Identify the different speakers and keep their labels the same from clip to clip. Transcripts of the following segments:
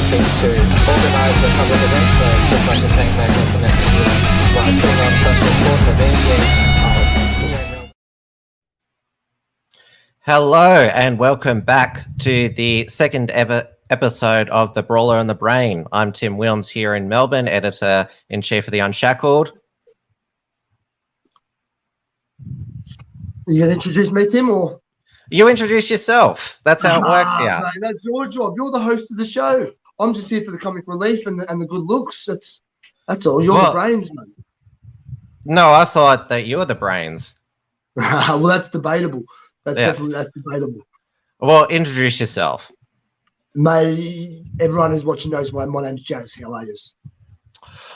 Speaker 1: helping to organise a couple of events, just like the same way we're connecting with writing on personal sport events.
Speaker 2: Hello and welcome back to the second ever episode of the Brawler and the Brain. I'm Tim Wilms here in Melbourne, editor-in-chief of the Unshackled.
Speaker 3: You going to introduce me, Tim, or?
Speaker 2: You introduce yourself. That's how it works here.
Speaker 3: Mate, that's your job. You're the host of the show. I'm just here for the comic relief and the good looks. That's all. You're the brains, mate.
Speaker 2: No, I thought that you were the brains.
Speaker 3: Well, that's debatable. That's debatable.
Speaker 2: Well, introduce yourself.
Speaker 3: Mate, everyone who's watching knows my name's Jarrad. How are you?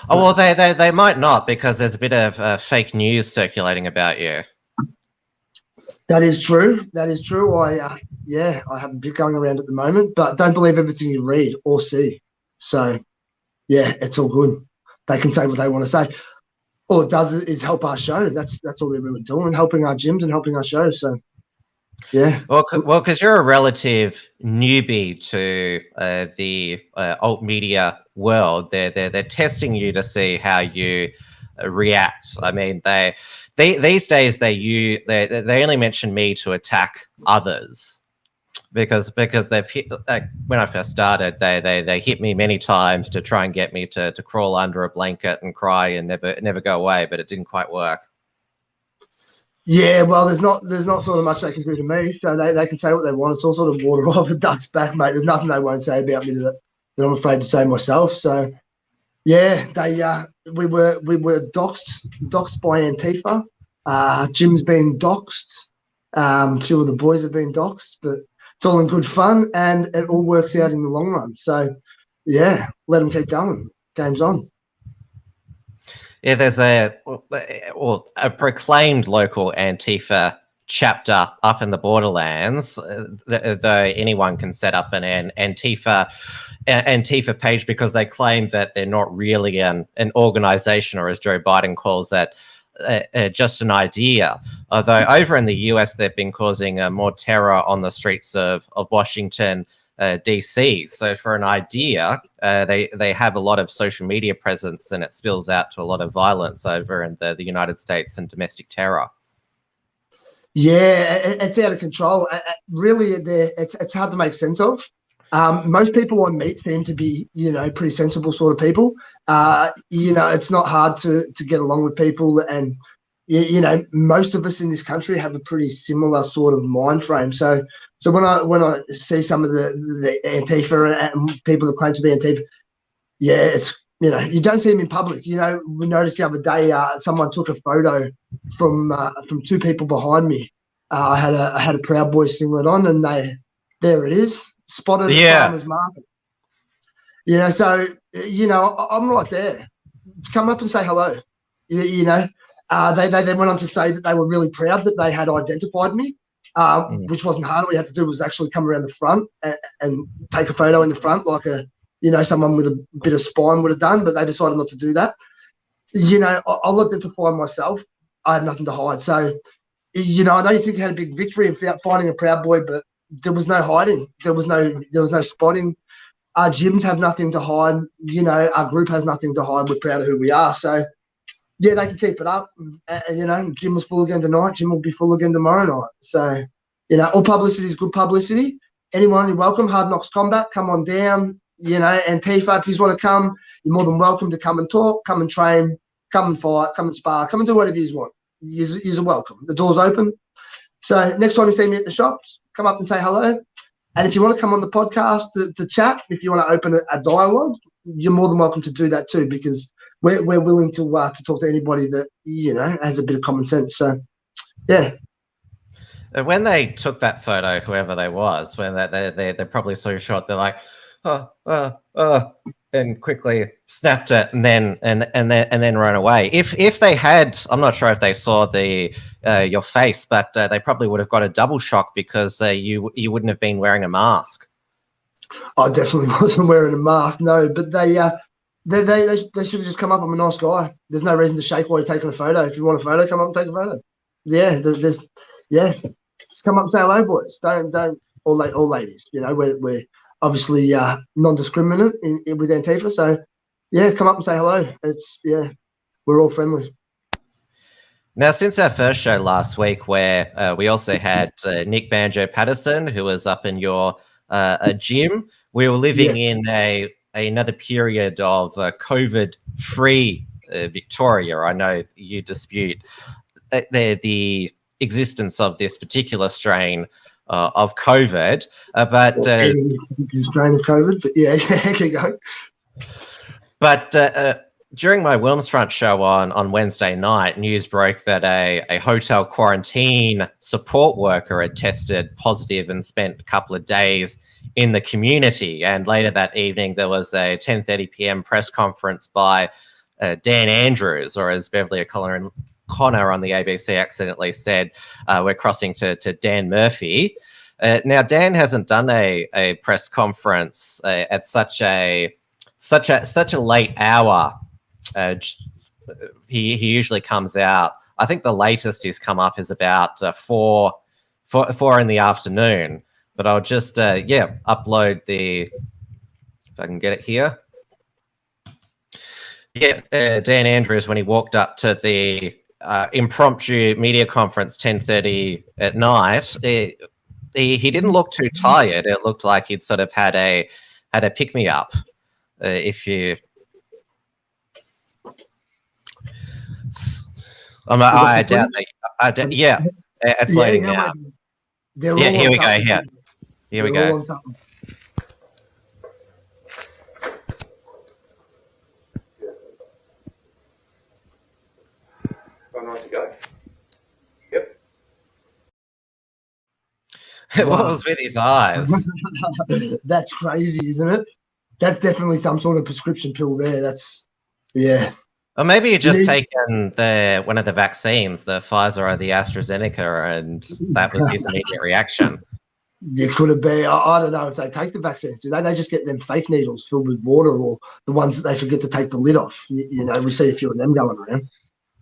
Speaker 2: Oh, well, they might not, because there's a bit of fake news circulating about you.
Speaker 3: That is true. That is true. I have a bit going around at the moment, but don't believe everything you read or see. So, yeah, it's all good. They can say what they want to say. All it does is help our show. That's all they're really doing, helping our gyms and helping our shows. So, yeah.
Speaker 2: Well, because you're a relative newbie to the alt media world, they're testing you to see how you react. I mean, these days they only mention me to attack others because they've hit, when I first started, they hit me many times to try and get me to crawl under a blanket and cry and never go away, but it didn't quite work.
Speaker 3: Yeah, well, there's not sort of much they can do to me, so they can say what they want. It's all sort of water off a duck's back, mate. There's nothing they won't say about me that I'm afraid to say myself. So, yeah, we were doxed by Antifa. Jim's been doxed. Two of the boys have been doxed, but it's all in good fun, and it all works out in the long run. So, yeah, let them keep going. Game's on.
Speaker 2: Yeah, there's a proclaimed local Antifa chapter up in the borderlands, though anyone can set up an Antifa page because they claim that they're not really an organization, or as Joe Biden calls it, just an idea. Although over in the US, they've been causing more terror on the streets of Washington, DC. So for an idea, they have a lot of social media presence, and it spills out to a lot of violence over in the United States and domestic terror.
Speaker 3: Yeah, it's out of control. Really, it's hard to make sense of. Most people I meet seem to be, pretty sensible sort of people. It's not hard to get along with people, and most of us in this country have a pretty similar sort of mind frame. So when I see some of the Antifa and people that claim to be Antifa, yeah, it's you don't see them in public. We noticed the other day someone took a photo from two people behind me. I had a Proud Boys singlet on, and there it is. Spotted at farmers market. So I'm right there. Come up and say hello. They then went on to say that they were really proud that they had identified me, which wasn't hard. All we had to do was actually come around the front and take a photo in the front, like someone with a bit of spine would have done. But they decided not to do that. I'll identify myself. I had nothing to hide. So I know you think you had a big victory in finding a Proud Boy, but there was no hiding. There was no spotting. Our gyms have nothing to hide. Our group has nothing to hide. We're proud of who we are. So, yeah, they can keep it up. Gym was full again tonight. Gym will be full again tomorrow night. So, all publicity is good publicity. Anyone, you're welcome. Hard Knocks Combat, come on down. Antifa, if you want to come, you're more than welcome to come and talk, come and train, come and fight, come and spar, come and do whatever you want. You're welcome. The door's open. So next time you see me at the shops, come up and say hello. And if you want to come on the podcast to chat, if you want to open a dialogue, you're more than welcome to do that too, because we're willing to talk to anybody that has a bit of common sense. So, yeah.
Speaker 2: When they took that photo, whoever they was, when they probably saw your shot, they're like, and quickly snapped it and then ran away. If they had, I'm not sure if they saw your face, but they probably would have got a double shock because you wouldn't have been wearing a mask.
Speaker 3: I definitely wasn't wearing a mask, no. But they should have just come up. I'm a nice guy. There's no reason to shake while you're taking a photo. If you want a photo, come up and take a photo. Yeah, just come up and say hello, boys. Don't all ladies. obviously non-discriminate with Antifa. So yeah, come up and say hello. We're all friendly.
Speaker 2: Now, since our first show last week, where we also had Nick Banjo Patterson, who was up in your gym, we were living in another period of COVID-free Victoria. I know you dispute the existence of this particular strain of COVID, but
Speaker 3: strain of COVID. But yeah, keep going.
Speaker 2: But during my Wilmsfront show on Wednesday night, news broke that a hotel quarantine support worker had tested positive and spent a couple of days in the community. And later that evening, there was a 10:30 p.m. press conference by Dan Andrews, or as Beverly O'Connor on the ABC accidentally said, we're crossing to Dan Murphy. Now, Dan hasn't done a press conference at such a late hour. He usually comes out. I think the latest he's come up is about 4 in the afternoon. But I'll just upload if I can get it here. Yeah, Dan Andrews, when he walked up to the impromptu media conference 10:30 at night, he didn't look too tired. It looked like he'd sort of had a pick me up. If you, I doubt that. Yeah, it's loading now.
Speaker 3: Here
Speaker 2: we go. Here we go.
Speaker 1: To go. Yep.
Speaker 2: What was with his eyes?
Speaker 3: That's crazy, isn't it? That's definitely some sort of prescription pill there.
Speaker 2: Or maybe you just taken one of the vaccines, the Pfizer or the AstraZeneca, and that was his immediate reaction.
Speaker 3: It could have been. I don't know if they take the vaccines. Do they? They just get them fake needles filled with water, or the ones that they forget to take the lid off. You know, we see a few of them going around.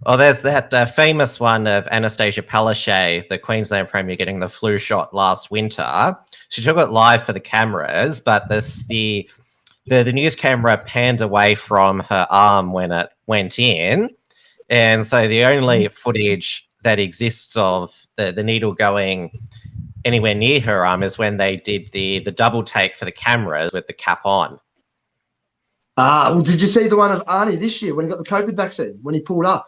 Speaker 2: Oh, there's that famous one of Anastasia Palaszczuk, the Queensland Premier, getting the flu shot last winter. She took it live for the cameras, but the news camera panned away from her arm when it went in. And so the only footage that exists of the needle going anywhere near her arm is when they did the double take for the cameras with the cap on.
Speaker 3: Well, did you see the one of Arnie this year when he got the COVID vaccine, when he pulled up?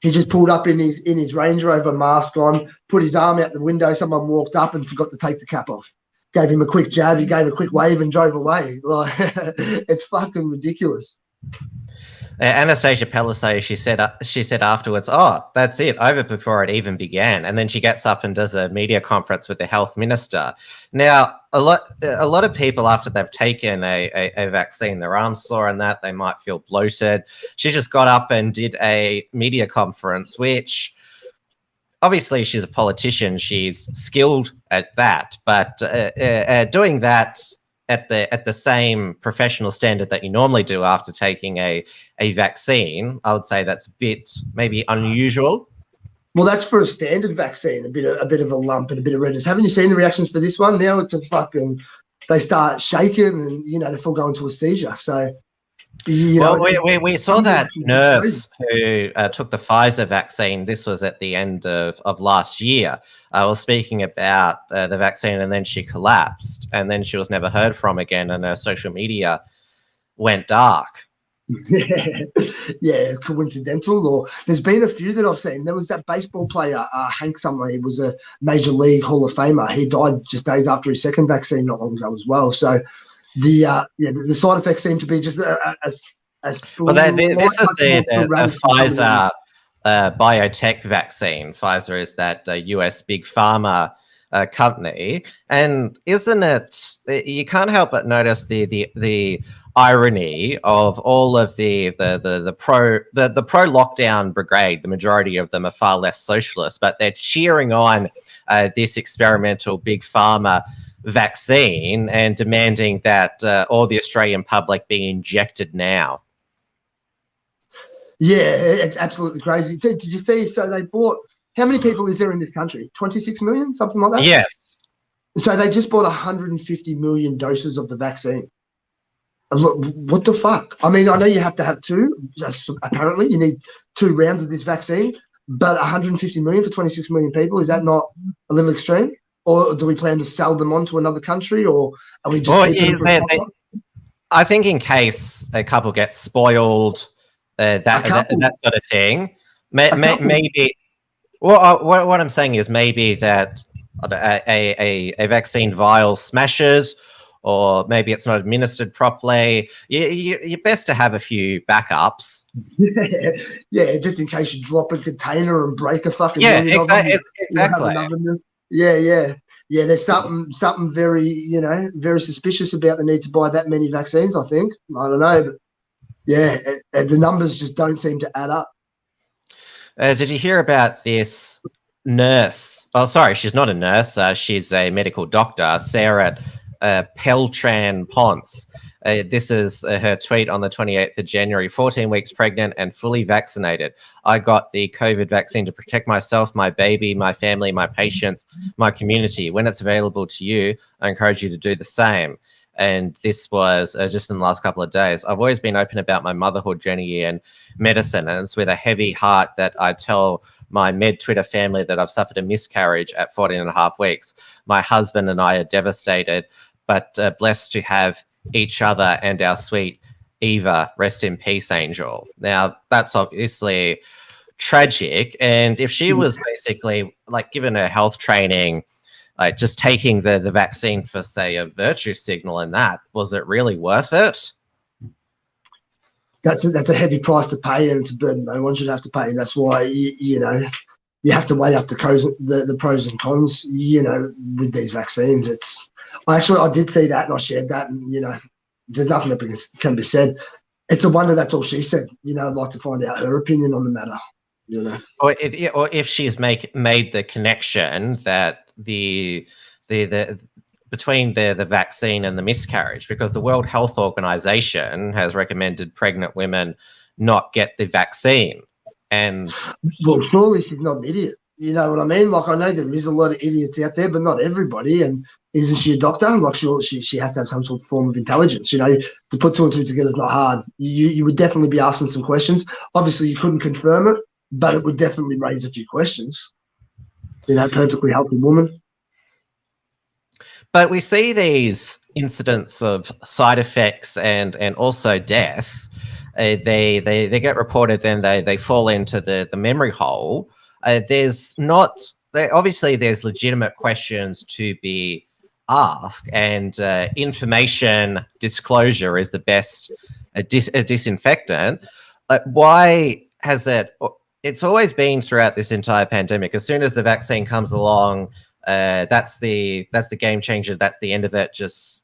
Speaker 3: He just pulled up in his Range Rover, mask on, put his arm out the window. Someone walked up and forgot to take the cap off. Gave him a quick jab. He gave a quick wave and drove away. Like, it's fucking ridiculous.
Speaker 2: Anastasia Palaszczuk, she said afterwards, "Oh, that's it, over before it even began." And then she gets up and does a media conference with the health minister. Now, a lot of people, after they've taken a vaccine, their arms sore and that, they might feel bloated. She just got up and did a media conference, which obviously she's a politician, she's skilled at that, but doing that at the same professional standard that you normally do after taking a vaccine, I would say that's a bit maybe unusual.
Speaker 3: Well, that's for a standard vaccine, a bit of a lump and a bit of redness. Haven't you seen the reactions for this one? Now it's they start shaking and, you know, they fall going to a seizure. So, we saw that nurse who took the Pfizer vaccine. This was at the end of last year. I was speaking about the vaccine, and then she collapsed, and then she was never heard from again, and her social media went dark. Yeah, coincidental. Or there's been a few that I've seen. There was that baseball player, Hank somewhere. He was a Major League Hall of Famer. He died just days after his second vaccine not long ago as well. So the side effects seem to be just a this is the Pfizer biotech vaccine. Pfizer is that US big pharma company, and isn't it? You can't help but notice the irony of all of the pro lockdown brigade. The majority of them are far less socialist, but they're cheering on this experimental big pharma vaccine and demanding that all the Australian public be injected now. Yeah, it's absolutely crazy. So, did you see? So they bought. How many people is there in this country? 26 million, something like that.
Speaker 2: Yes.
Speaker 3: So they just bought 150 million doses of the vaccine. Look, what the fuck? I mean, I know you have to have two. Apparently, you need 2 rounds of this vaccine, but 150 million for 26 million people, is that not a little extreme? Or do we plan to sell them on to another country, or are we just keeping them for
Speaker 2: I think in case a couple gets spoiled, that sort of thing, maybe. Well, what I'm saying is maybe that a vaccine vial smashes, or maybe it's not administered properly. You're best to have a few backups.
Speaker 3: Yeah, just in case you drop a container and break a fucking
Speaker 2: million of them. Exactly.
Speaker 3: Yeah, there's something very, very suspicious about the need to buy that many vaccines, I think. I don't know, but yeah, the numbers just don't seem to add up.
Speaker 2: Did you hear about this nurse? Oh, sorry, she's not a nurse. She's a medical doctor, Sarah Peltran-Ponce. This is her tweet on the 28th of January. 14 weeks pregnant and fully vaccinated. I got the COVID vaccine to protect myself, my baby, my family, my patients, my community. When it's available to you, I encourage you to do the same. And this was just in the last couple of days. I've always been open about my motherhood journey in medicine, and it's with a heavy heart that I tell my med Twitter family that I've suffered a miscarriage at 14 and a half weeks. My husband and I are devastated, but blessed to have each other and our sweet Eva. Rest in peace, Angel. Now, that's obviously tragic. And if she was basically like given her health training, like just taking the vaccine for, say, a virtue signal, and that, was it really worth it?
Speaker 3: That's a heavy price to pay, and it's a burden no one should have to pay. And that's why, you have to weigh up the pros and cons, with these vaccines. I did see that, and I shared that, and, there's nothing that can be said. It's a wonder that's all she said. I'd like to find out her opinion on the matter.
Speaker 2: Or if she's made the connection that the between the vaccine and the miscarriage, because the World Health Organization has recommended pregnant women not get the vaccine. And
Speaker 3: well, surely she's not an idiot. You know what I mean? Like, I know there is a lot of idiots out there, but not everybody. And isn't she a doctor? Like, she has to have some sort of form of intelligence. To put 2 and 2 together is not hard. You would definitely be asking some questions. Obviously, you couldn't confirm it, but it would definitely raise a few questions. Perfectly healthy woman.
Speaker 2: But we see these incidents of side effects and also death. They get reported, then they fall into the memory hole. Obviously there's legitimate questions to be asked, and information disclosure is the best disinfectant. Why has it? It's always been throughout this entire pandemic. As soon as the vaccine comes along, that's the game changer. That's the end of it. Just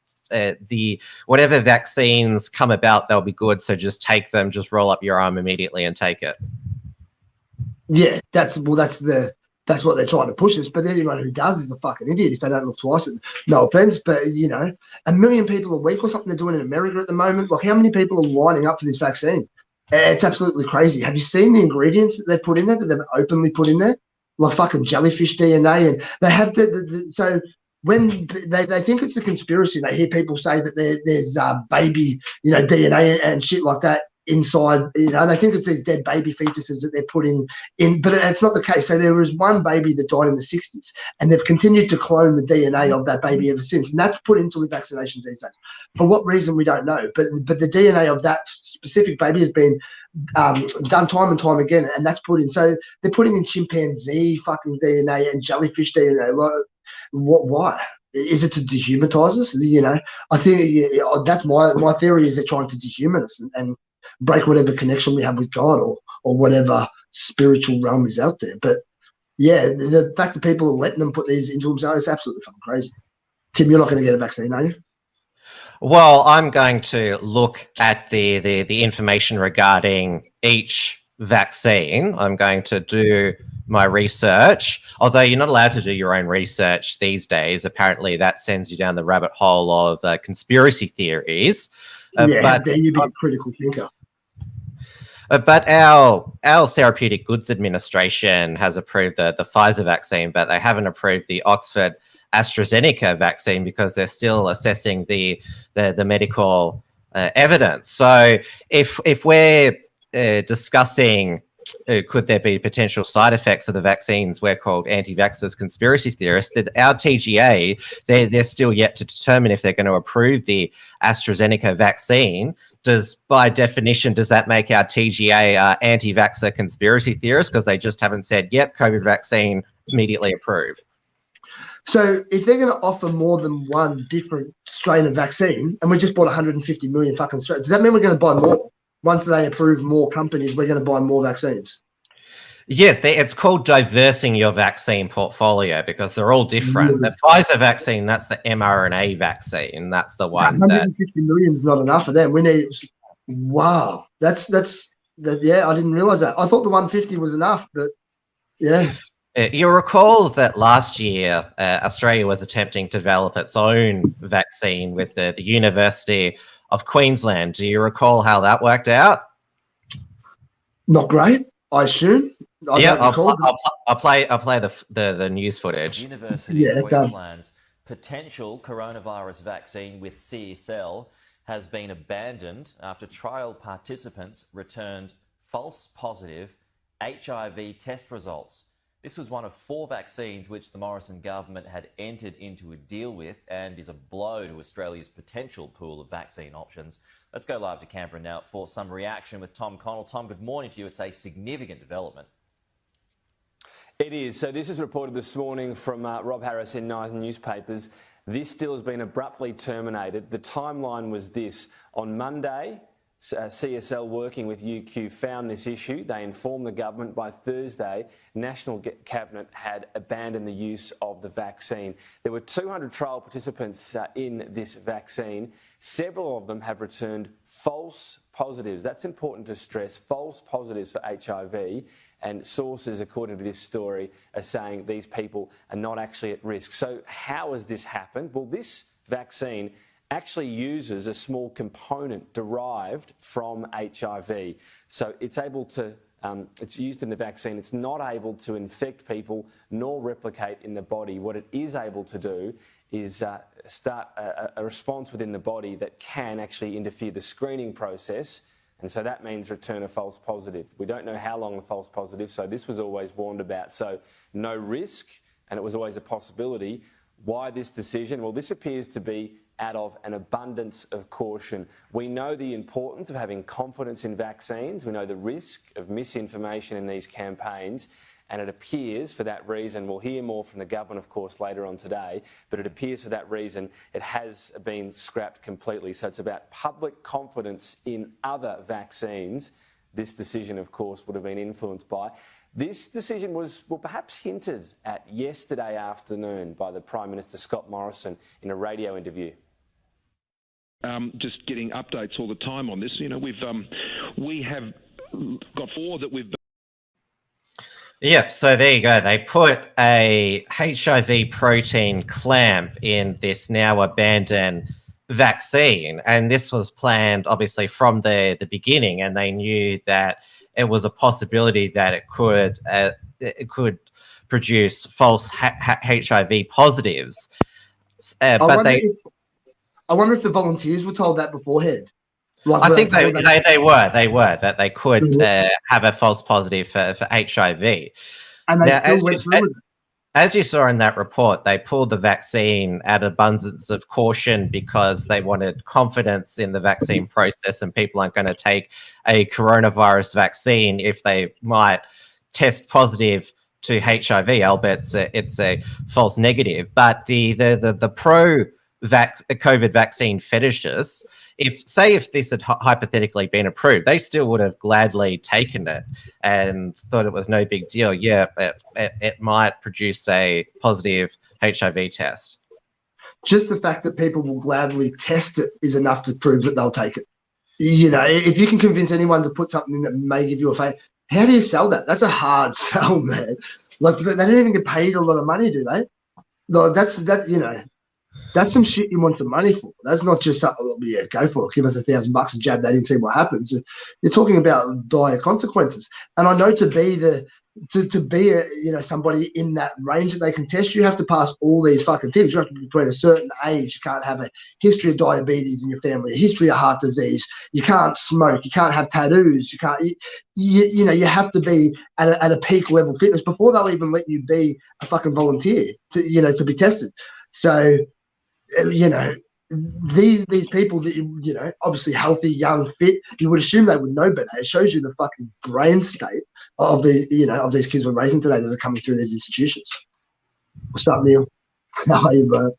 Speaker 2: whatever vaccines come about, they'll be good. So just take them. Just roll up your arm immediately and take it.
Speaker 3: Yeah, that's what they're trying to push us. But anyone who does is a fucking idiot if they don't look twice. No offense, but 1 million people a week or something they're doing in America at the moment. Like, how many people are lining up for this vaccine? It's absolutely crazy. Have you seen the ingredients that they've put in there, that they've openly put in there? Like fucking jellyfish DNA, and they have so when they think it's a conspiracy, they hear people say that there's baby, DNA and shit like that inside, and they think it's these dead baby fetuses that they're putting in, but it's not the case. So there was one baby that died in the 60s, and they've continued to clone the DNA of that baby ever since, and that's put into the vaccinations these days. For what reason, we don't know, but the DNA of that specific baby has been done time and time again, and that's put in. So they're putting in chimpanzee fucking DNA and jellyfish DNA. Why? Is it to dehumanize us? I think that's my theory, is they're trying to dehumanize us and break whatever connection we have with God or whatever spiritual realm is out there. But yeah, the fact that people are letting them put these into themselves is absolutely fucking crazy. Tim, you're not going to get a vaccine, are you?
Speaker 2: Well, I'm going to look at the information regarding each vaccine. I'm going to do my research, although you're not allowed to do your own research these days. Apparently that sends you down the rabbit hole of conspiracy theories.
Speaker 3: But then you be a critical thinker.
Speaker 2: But our Therapeutic Goods Administration has approved the Pfizer vaccine, but they haven't approved the Oxford AstraZeneca vaccine because they're still assessing the medical evidence. So if we're discussing could there be potential side effects of the vaccines, we're called anti-vaxxers, conspiracy theorists, that our TGA, they're still yet to determine if they're going to approve the AstraZeneca vaccine. By definition, does that make our TGA anti-vaxxer conspiracy theorists because they just haven't said, yep, COVID vaccine immediately approved?
Speaker 3: So if they're going to offer more than one different strain of vaccine, and we just bought 150 million fucking strains, does that mean we're going to buy more? Once they approve more companies, we're going to buy more vaccines.
Speaker 2: Yeah, it's called diversing your vaccine portfolio because they're all different. The Pfizer vaccine, that's the mRNA vaccine. That's the one
Speaker 3: 150 million is not enough for them. We need. Wow, that's yeah. I didn't realize that. I thought the 150 was enough, but yeah.
Speaker 2: You'll recall that last year, Australia was attempting to develop its own vaccine with the University of Queensland. Do you recall how that worked out? Not great, I assume. I'll play the news footage.
Speaker 4: University of Queensland's potential coronavirus vaccine with CSL has been abandoned after trial participants returned false positive HIV test results. This was one of 4 vaccines which the Morrison government had entered into a deal with and is a blow to Australia's potential pool of vaccine options. Let's go live to Canberra now for some reaction with Tom Connell. Tom, good morning to you. It's a significant development.
Speaker 5: It is. So this is reported this morning from Rob Harris in Nine newspapers. This deal has been abruptly terminated. The timeline was this. On Monday, CSL working with UQ found this issue. They informed the government. By Thursday, National Cabinet had abandoned the use of the vaccine. There were 200 trial participants in this vaccine. Several of them have returned false positives. That's important to stress, false positives for HIV. And sources, according to this story, are saying these people are not actually at risk. So how has this happened? Well, this vaccine actually uses a small component derived from HIV. So it's able to, it's used in the vaccine. It's not able to infect people nor replicate in the body. What it is able to do is start a response within the body that can actually interfere the screening process. And so that means return a false positive. We don't know how long the false positive, so this was always warned about. So no risk, and it was always a possibility. Why this decision? Well, this appears to be out of an abundance of caution. We know the importance of having confidence in vaccines. We know the risk of misinformation in these campaigns. And it appears for that reason, we'll hear more from the government, of course, later on today, but it appears for that reason it has been scrapped completely. So it's about public confidence in other vaccines. This decision, of course, would have been influenced by. This decision was, well, perhaps hinted at yesterday afternoon by the Prime Minister, Scott Morrison, in a radio interview.
Speaker 6: Just getting updates all the time on this. You know, we have got 4 that we've.
Speaker 2: Yep, so there you go. They put a HIV protein clamp in this now abandoned vaccine, and this was planned obviously from the beginning, and they knew that it was a possibility that it could produce false HIV positives.
Speaker 3: I wonder if the volunteers were told that beforehand.
Speaker 2: Like, I think they were that they could have a false positive for HIV.
Speaker 3: And they still went through with it.
Speaker 2: As you saw in that report, they pulled the vaccine at abundance of caution because they wanted confidence in the vaccine process, and people aren't going to take a coronavirus vaccine if they might test positive to HIV, albeit it's a false negative. But the COVID vaccine fetishists, if this had hypothetically been approved, they still would have gladly taken it and thought it was no big deal. Yeah, it might produce a positive HIV test.
Speaker 3: Just the fact that people will gladly test it is enough to prove that they'll take it. You know, if you can convince anyone to put something in that may give you a fake, how do you sell that? That's a hard sell, man. Like, they don't even get paid a lot of money, do they? Like, that's some shit you want some money for. That's not just something, yeah, go for it. Give us $1,000 and jab that in, see what happens. You're talking about dire consequences. And I know to be the to be somebody in that range that they can test, you have to pass all these fucking things. You have to be between a certain age. You can't have a history of diabetes in your family, a history of heart disease. You can't smoke. You can't have tattoos. You can't. You have to be at a peak level fitness before they'll even let you be a fucking volunteer to be tested. So these people that obviously healthy, young, fit, you would assume they would know better. It shows you the fucking brain state of of these kids we're raising today that are coming through these institutions. What's up, Neil? How are you, bro?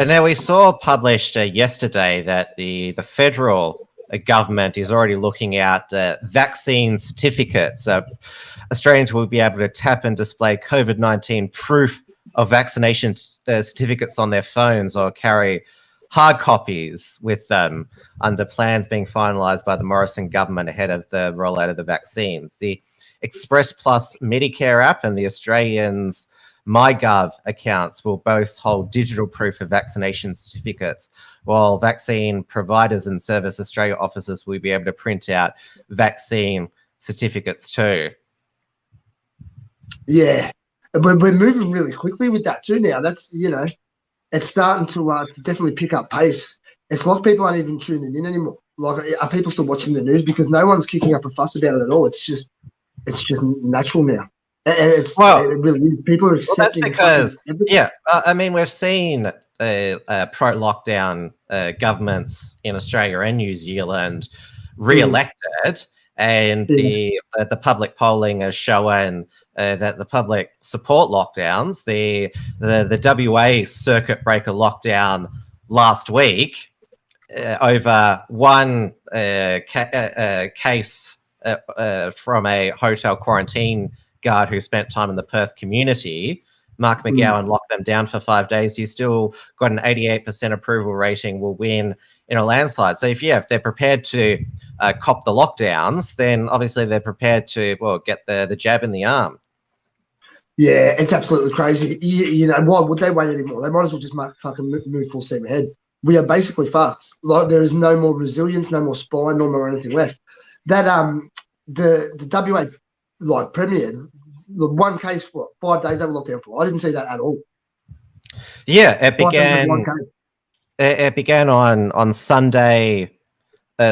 Speaker 2: Now we saw published yesterday that the federal government is already looking at vaccine certificates. Australians will be able to tap and display COVID-19 proof of vaccination certificates on their phones or carry hard copies with them under plans being finalised by the Morrison government ahead of the rollout of the vaccines. The Express Plus Medicare app and the Australians' MyGov accounts will both hold digital proof of vaccination certificates, while vaccine providers and Service Australia officers will be able to print out vaccine certificates too.
Speaker 3: Yeah. We're moving really quickly with that too now. That's, it's starting to definitely pick up pace. It's like people aren't even tuning in anymore. Like, are people still watching the news? Because no one's kicking up a fuss about it at all. It's just natural now. And it really is. People are accepting.
Speaker 2: Well, that's because, we've seen pro-lockdown governments in Australia and New Zealand re-elected, and the public polling has shown that the public support lockdowns. The WA circuit breaker lockdown last week over one case from a hotel quarantine guard who spent time in the Perth community. Mark McGowan locked them down for 5 days. He's still got an 88% approval rating, will win in a landslide. So if they're prepared to cop the lockdowns, then obviously they're prepared to get the jab in the arm.
Speaker 3: Yeah, it's absolutely crazy. Why would they wait anymore? They might as well just fucking move full steam ahead. We are basically fucked. Like, there is no more resilience, no more spine, no more anything left. That the WA premier, the one case, 5 days they were locked down for. I didn't see that at all.
Speaker 2: Yeah, it began. It began on Sunday.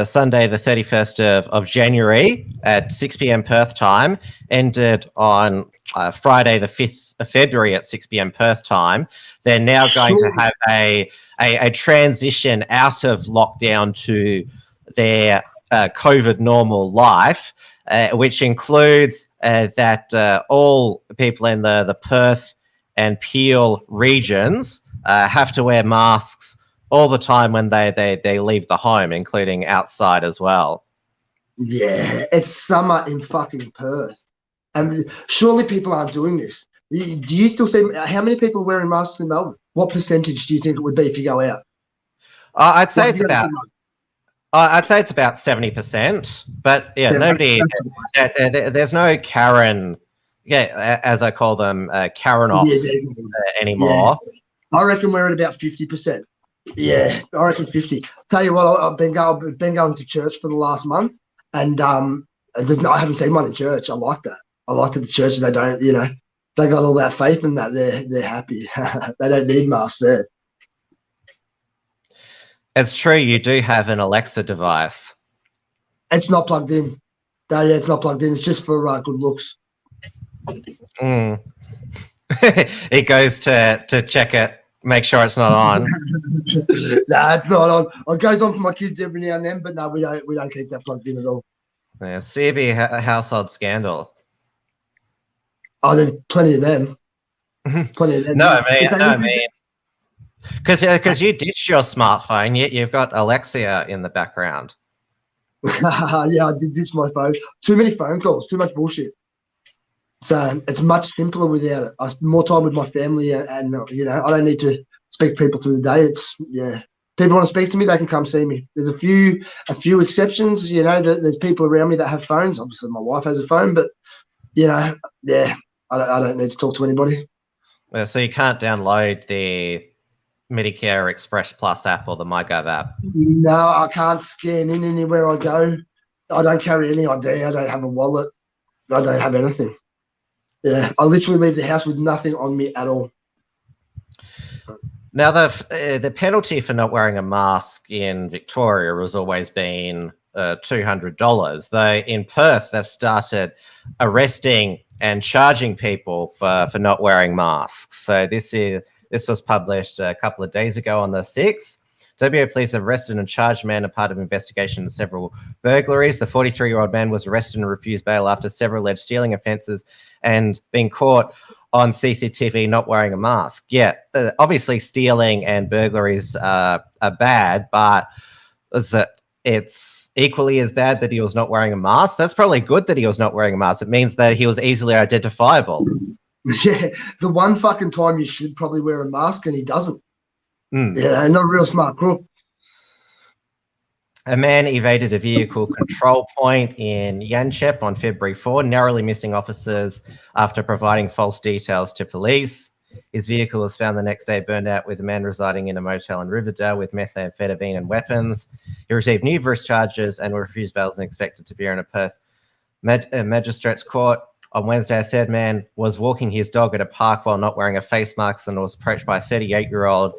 Speaker 2: Sunday, the 31st of January at 6 p.m. Perth time, ended on Friday, the 5th of February at 6 p.m. Perth time. They're now going to have a transition out of lockdown to their COVID normal life, which includes that all people in the Perth and Peel regions have to wear masks all the time when they leave the home, including outside as well.
Speaker 3: Yeah, it's summer in fucking Perth. And surely people aren't doing this. Do you still see, how many people are wearing masks in Melbourne? What percentage do you think it would be if you go out?
Speaker 2: I'd say it's about 70%, but nobody. There's no Karen, as I call them, Karen-offs anymore.
Speaker 3: Yeah. I reckon we're at about 50%. Yeah, I reckon 50. Tell you what, I've been going to church for the last month, and I haven't seen one in church. I like that. I like that the church, they don't, they got all that faith in that. They're happy. They don't need masks there.
Speaker 2: It's true. You do have an Alexa device.
Speaker 3: It's not plugged in. No, yeah, it's not plugged in. It's just for good looks.
Speaker 2: It goes to check it, make sure it's not on.
Speaker 3: Nah, it's not on. It goes on for my kids every now and then, but no, we don't keep that plugged in at all.
Speaker 2: Yeah, CB household scandal.
Speaker 3: Oh, there's plenty of them. Plenty of them.
Speaker 2: No, I mean, because you ditched your smartphone, you've got Alexa in the background.
Speaker 3: Yeah, I did ditch my phone. Too many phone calls, too much bullshit. So it's much simpler without it. I spend more time with my family, and I don't need to speak to people through the day. People want to speak to me, they can come see me. There's a few exceptions, there's people around me that have phones. Obviously, my wife has a phone, but I don't need to talk to anybody.
Speaker 2: So you can't download the Medicare Express Plus app or the MyGov app?
Speaker 3: No, I can't scan in anywhere I go. I don't carry any ID. I don't have a wallet. I don't have anything. Yeah, I literally leave the house with nothing on me at all.
Speaker 2: Now, the penalty for not wearing a mask in Victoria has always been $200, though in Perth they've started arresting and charging people for not wearing masks. So this was published a couple of days ago on the 6th. WA police have arrested and charged a man as part of investigation into several burglaries. The 43-year-old man was arrested and refused bail after several alleged stealing offences and being caught on CCTV not wearing a mask. Yeah, obviously stealing and burglaries are bad, but it's equally as bad that he was not wearing a mask. That's probably good that he was not wearing a mask. It means that he was easily identifiable.
Speaker 3: Yeah, the one fucking time you should probably wear a mask and he doesn't. Yeah, not a real smart crook.
Speaker 2: A man evaded a vehicle control point in Yanchep on February 4, narrowly missing officers after providing false details to police. His vehicle was found the next day burned out with a man residing in a motel in Riverdale with methamphetamine and weapons. He received numerous charges and refused bail and expected to appear in a Perth magistrate's court. On Wednesday, a third man was walking his dog at a park while not wearing a face mask and was approached by a 38-year-old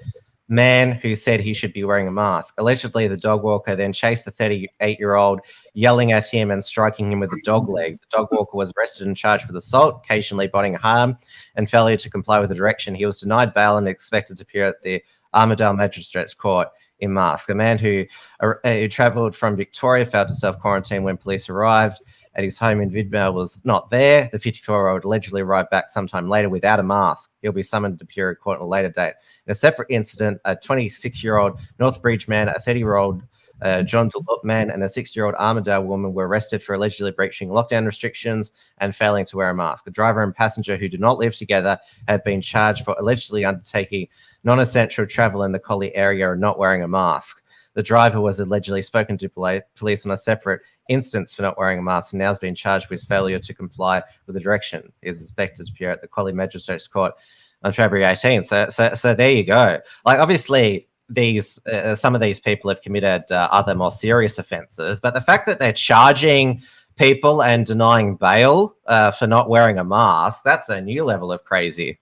Speaker 2: man who said he should be wearing a mask. Allegedly, the dog walker then chased the 38-year-old, yelling at him and striking him with a dog leg. The dog walker was arrested and charged with assault, occasionally bodily harm, and failure to comply with the direction. He was denied bail and expected to appear at the Armidale Magistrates Court in mask. A man who travelled from Victoria failed to self-quarantine when police arrived at his home in Vidmar was not there. The 54-year-old allegedly arrived back sometime later without a mask. He'll be summoned to Superior Court on a later date. In a separate incident, a 26-year-old Northbridge man, a 30-year-old John Duluth man, and a 60-year-old Armidale woman were arrested for allegedly breaching lockdown restrictions and failing to wear a mask. The driver and passenger who did not live together have been charged for allegedly undertaking non-essential travel in the Collie area and not wearing a mask. The driver was allegedly spoken to police on a separate instance for not wearing a mask and now has been charged with failure to comply with the direction. He is expected to appear at the Collie Magistrates Court on February 18th. So there you go. Like, obviously, these some of these people have committed other more serious offences, but the fact that they're charging people and denying bail for not wearing a mask, that's a new level of crazy.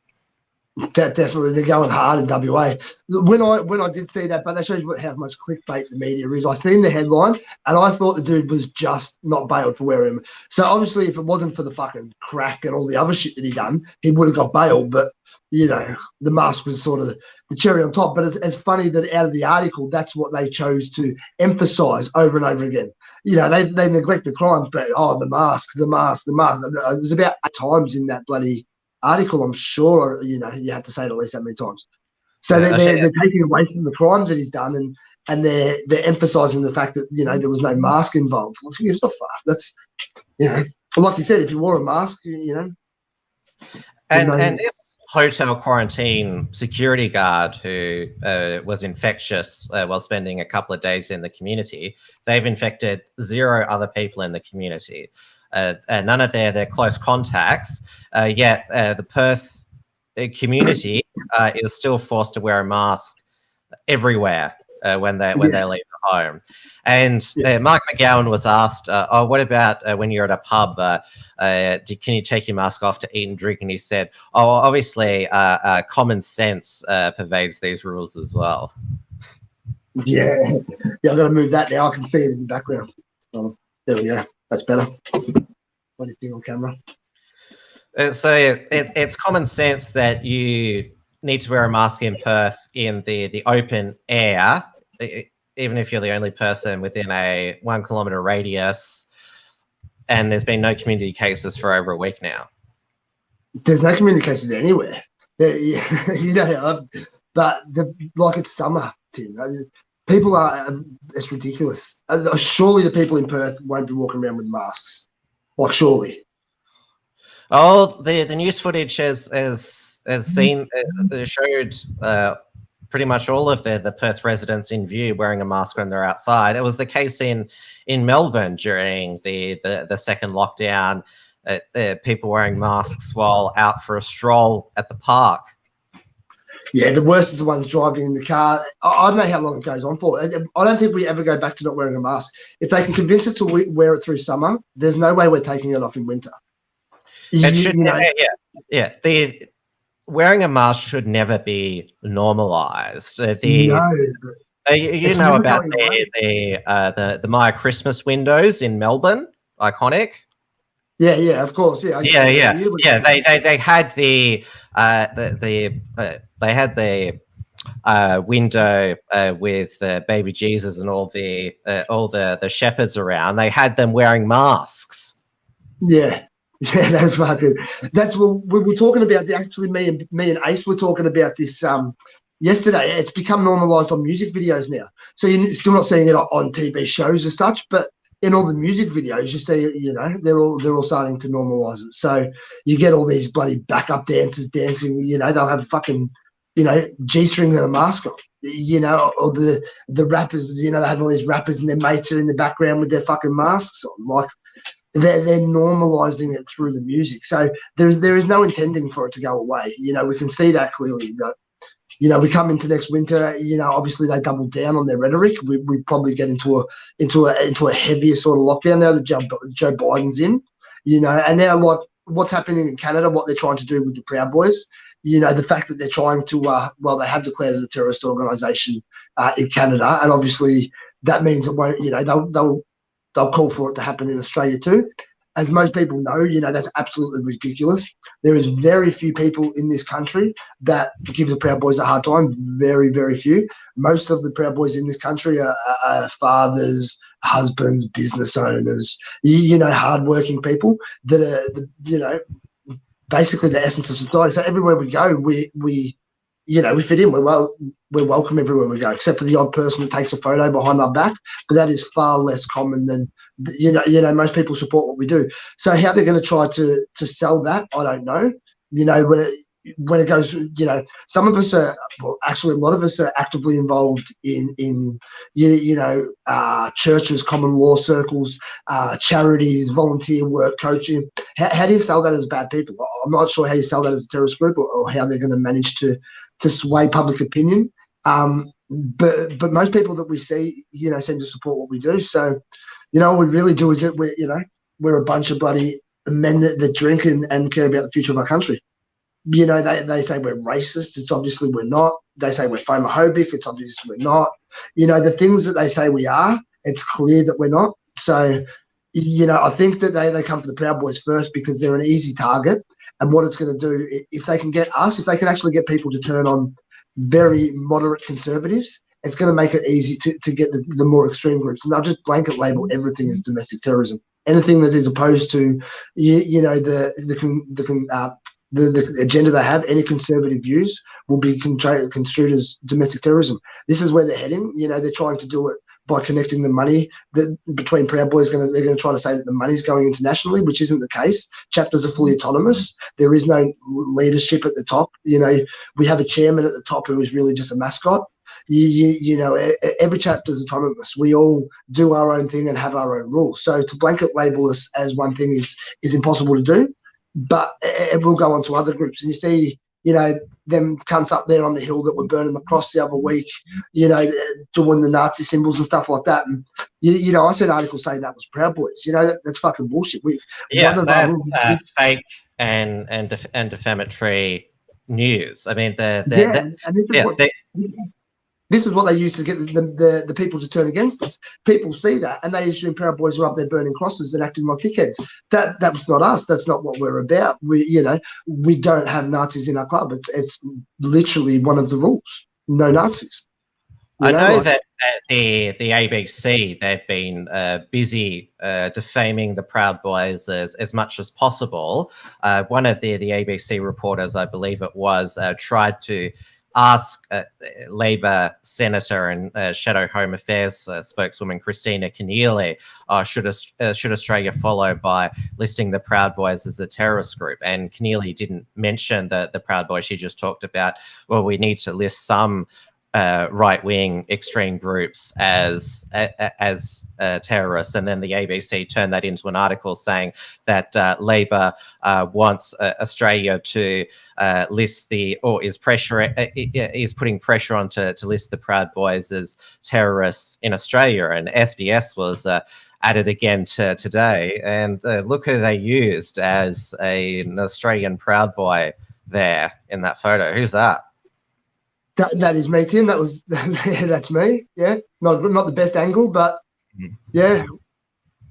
Speaker 3: Definitely, they're going hard in WA. When I did see that, but that shows how much clickbait the media is. I seen the headline and I thought the dude was just not bailed for wearing them. So obviously, if it wasn't for the fucking crack and all the other shit that he done, he would have got bailed. But you know, the mask was sort of the cherry on top. But it's funny that out of the article, that's what they chose to emphasise over and over again. You know, they neglect the crimes, but the mask. It was about 8 times in that bloody article. I'm sure, you know, you have to say it at least that many times. So they're taking away from the crimes that he's done, and they're emphasising the fact that, you know, there was no mask involved. That's, you know, like you said, if you wore a mask, you know.
Speaker 2: And this hotel quarantine security guard who was infectious while spending a couple of days in the community, they've infected 0 other people in the community. None of their close contacts, yet the Perth community is still forced to wear a mask everywhere when they leave the home. And Mark McGowan was asked, what about when you're at a pub, can you take your mask off to eat and drink? And he said, obviously common sense pervades these rules as well.
Speaker 3: Yeah, I've got to move that now. I can see it in the background. There we go. That's better. What do you think on camera?
Speaker 2: So it's common sense that you need to wear a mask in Perth in the open air, even if you're the only person within a 1 kilometre radius, and there's been no community cases for over a week now.
Speaker 3: There's no community cases anywhere. You know, but like it's summer, Tim. People are, it's ridiculous. Surely the people in Perth won't be walking around with masks. Like, surely.
Speaker 2: Oh, the news footage has seen showed pretty much all of the Perth residents in view wearing a mask when they're outside. It was the case in Melbourne during the second lockdown. People wearing masks while out for a stroll at the park.
Speaker 3: Yeah, the worst is the ones driving in the car. I don't know how long it goes on for. I don't think we ever go back to not wearing a mask. If they can convince us to wear it through summer, there's no way we're taking it off in winter.
Speaker 2: It should,
Speaker 3: you know,
Speaker 2: yeah. The wearing a mask should never be normalized.
Speaker 3: no,
Speaker 2: You
Speaker 3: it's
Speaker 2: know
Speaker 3: never
Speaker 2: about
Speaker 3: going away.
Speaker 2: the Maya Christmas windows in Melbourne, iconic.
Speaker 3: Yeah, of course, yeah.
Speaker 2: They had the they had the window with baby Jesus and all the shepherds around. They had them wearing masks.
Speaker 3: Yeah, that's fucking. That's what we were talking about. Actually, me and Ace were talking about this yesterday. It's become normalised on music videos now. So you're still not seeing it on TV shows as such, but in all the music videos, you see, you know, they're all starting to normalise it. So you get all these bloody backup dancers dancing. You know, they'll have fucking, you know, G-string and a mask on. You know, or the rappers. You know, they have all these rappers and their mates are in the background with their fucking masks on, like. They're normalizing it through the music. So there is no intending for it to go away. You know, we can see that clearly. But, you know, we come into next winter, you know, obviously they double down on their rhetoric. We probably get into a heavier sort of lockdown now that Joe Biden's in, you know, and now like what's happening in Canada, what they're trying to do with the Proud Boys, you know, the fact that they're trying to, well, they have declared it a terrorist organisation in Canada, and obviously that means it won't, you know, they'll call for it to happen in Australia too. As most people know, you know, that's absolutely ridiculous. There is very few people in this country that give the Proud Boys a hard time. Very, very few. Most of the Proud Boys in this country are fathers, husbands, business owners, you know, hardworking people that are, you know, basically the essence of society. So everywhere we go, we you know, we fit in. We're welcome everywhere we go, except for the odd person that takes a photo behind our back. But that is far less common than, you know, most people support what we do. So how they're going to try to sell that, I don't know. You know, when it goes, you know, some of us are, well, actually a lot of us are actively involved in you know, churches, common law circles, charities, volunteer work, coaching. How do you sell that as bad people? I'm not sure how you sell that as a terrorist group, or how they're going to manage to sway public opinion. But most people that we see, you know, seem to support what we do. So, you know, what we really do is that we're a bunch of bloody men that drink and care about the future of our country. You know, they say we're racist. It's obviously we're not. They say we're homophobic. It's obviously we're not. You know, the things that they say we are, it's clear that we're not. So, you know, I think that they come for the Proud Boys first because they're an easy target. And what it's going to do, if they can get us, if they can actually get people to turn on very moderate conservatives, it's going to make it easy to get the more extreme groups. And they'll just blanket label everything as domestic terrorism. Anything that is opposed to, you know, the agenda they have, any conservative views will be construed as domestic terrorism. This is where they're heading. You know, they're trying to do it by connecting the money between Proud Boys. They're going to try to say that the money's going internationally, which isn't the case. Chapters are fully autonomous. There is no leadership at the top. You know, we have a chairman at the top who is really just a mascot. You know, every chapter is autonomous. We all do our own thing and have our own rules. So to blanket label us as one thing is impossible to do, but it will go on to other groups. And you see, you know, them cunts up there on the hill that were burning the cross the other week, you know, doing the Nazi symbols and stuff like that. And, you know, I said articles saying that was Proud Boys. You know, that's fucking bullshit.
Speaker 2: That's fake and defamatory news. I mean,
Speaker 3: this is what they use to get the people to turn against us. People see that and they assume Proud Boys are up there burning crosses and acting like dickheads. That was not us. That's not what we're about. We don't have Nazis in our club. It's literally one of the rules. No Nazis.
Speaker 2: I know that the ABC, they've been busy defaming the Proud Boys as much as possible. One of the ABC reporters, I believe it was, tried to ask Labor Senator and Shadow Home Affairs spokeswoman Christina Keneally, should Australia follow by listing the Proud Boys as a terrorist group? And Keneally didn't mention the Proud Boys. She just talked about, well, we need to list some right-wing extreme groups as terrorists, and then the ABC turned that into an article saying that Labor wants Australia to list is putting pressure on to list the Proud Boys as terrorists in Australia, and SBS was at it again today. And look who they used as an Australian Proud Boy there in that photo. Who's that?
Speaker 3: That is me, Tim. That's me. Yeah, not the best angle, but yeah.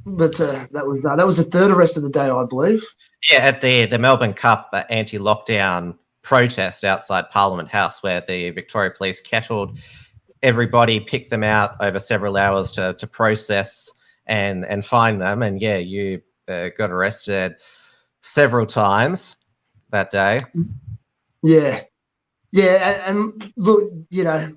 Speaker 3: But that was the third arrest of the day, I believe.
Speaker 2: Yeah, at the Melbourne Cup anti-lockdown protest outside Parliament House, where the Victoria Police kettled everybody, picked them out over several hours to process and find them. And yeah, you got arrested several times that day.
Speaker 3: Yeah. And look, you know,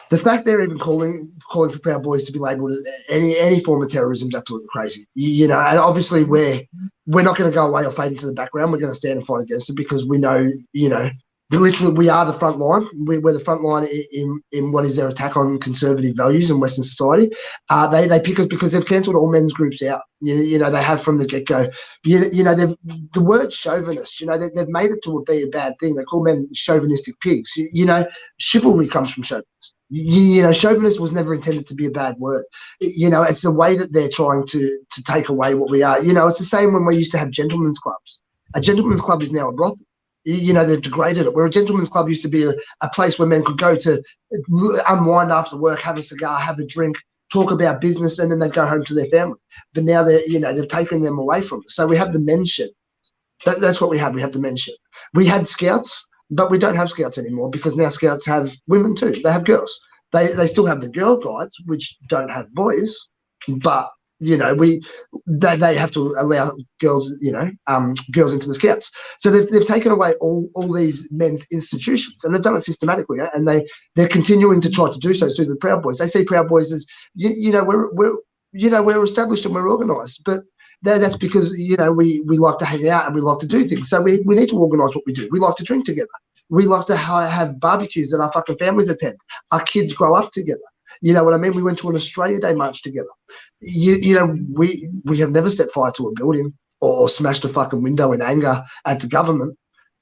Speaker 3: the fact they're even calling for Proud Boys to be labelled any form of terrorism is absolutely crazy. You know, and obviously we're not going to go away or fade into the background. We're going to stand and fight against it because we know, you know, literally we are the front line. We're the front line in what is their attack on conservative values in Western society. They pick us because they've cancelled all men's groups out. You know, they have from the get-go. You know, the word chauvinist, you know, they've made it to be a bad thing. They call men chauvinistic pigs. You know, chivalry comes from chauvinist. You know, chauvinist was never intended to be a bad word. You know, it's the way that they're trying to take away what we are. You know, it's the same when we used to have gentlemen's clubs. A gentleman's club is now a brothel. You know, they've degraded it. Where a gentleman's club used to be a place where men could go to unwind after work, have a cigar, have a drink, talk about business, and then they'd go home to their family. But now they've taken them away from it. So we have the men's shed. That's what we have. We have the men's shed. We had scouts, but we don't have scouts anymore because now scouts have women too. They have girls. They still have the girl guides, which don't have boys, but you know, they have to allow girls, you know, girls into the scouts. So they've taken away all these men's institutions, and they've done it systematically, and they're continuing to try to do so through the Proud Boys. They see Proud Boys as you know, we're established and we're organised, but that's because, you know, we like to hang out and we like to do things. So we need to organise what we do. We like to drink together. We like to have barbecues that our fucking families attend. Our kids grow up together. You know what I mean? We went to an Australia Day march together. You know, we have never set fire to a building or smashed a fucking window in anger at the government.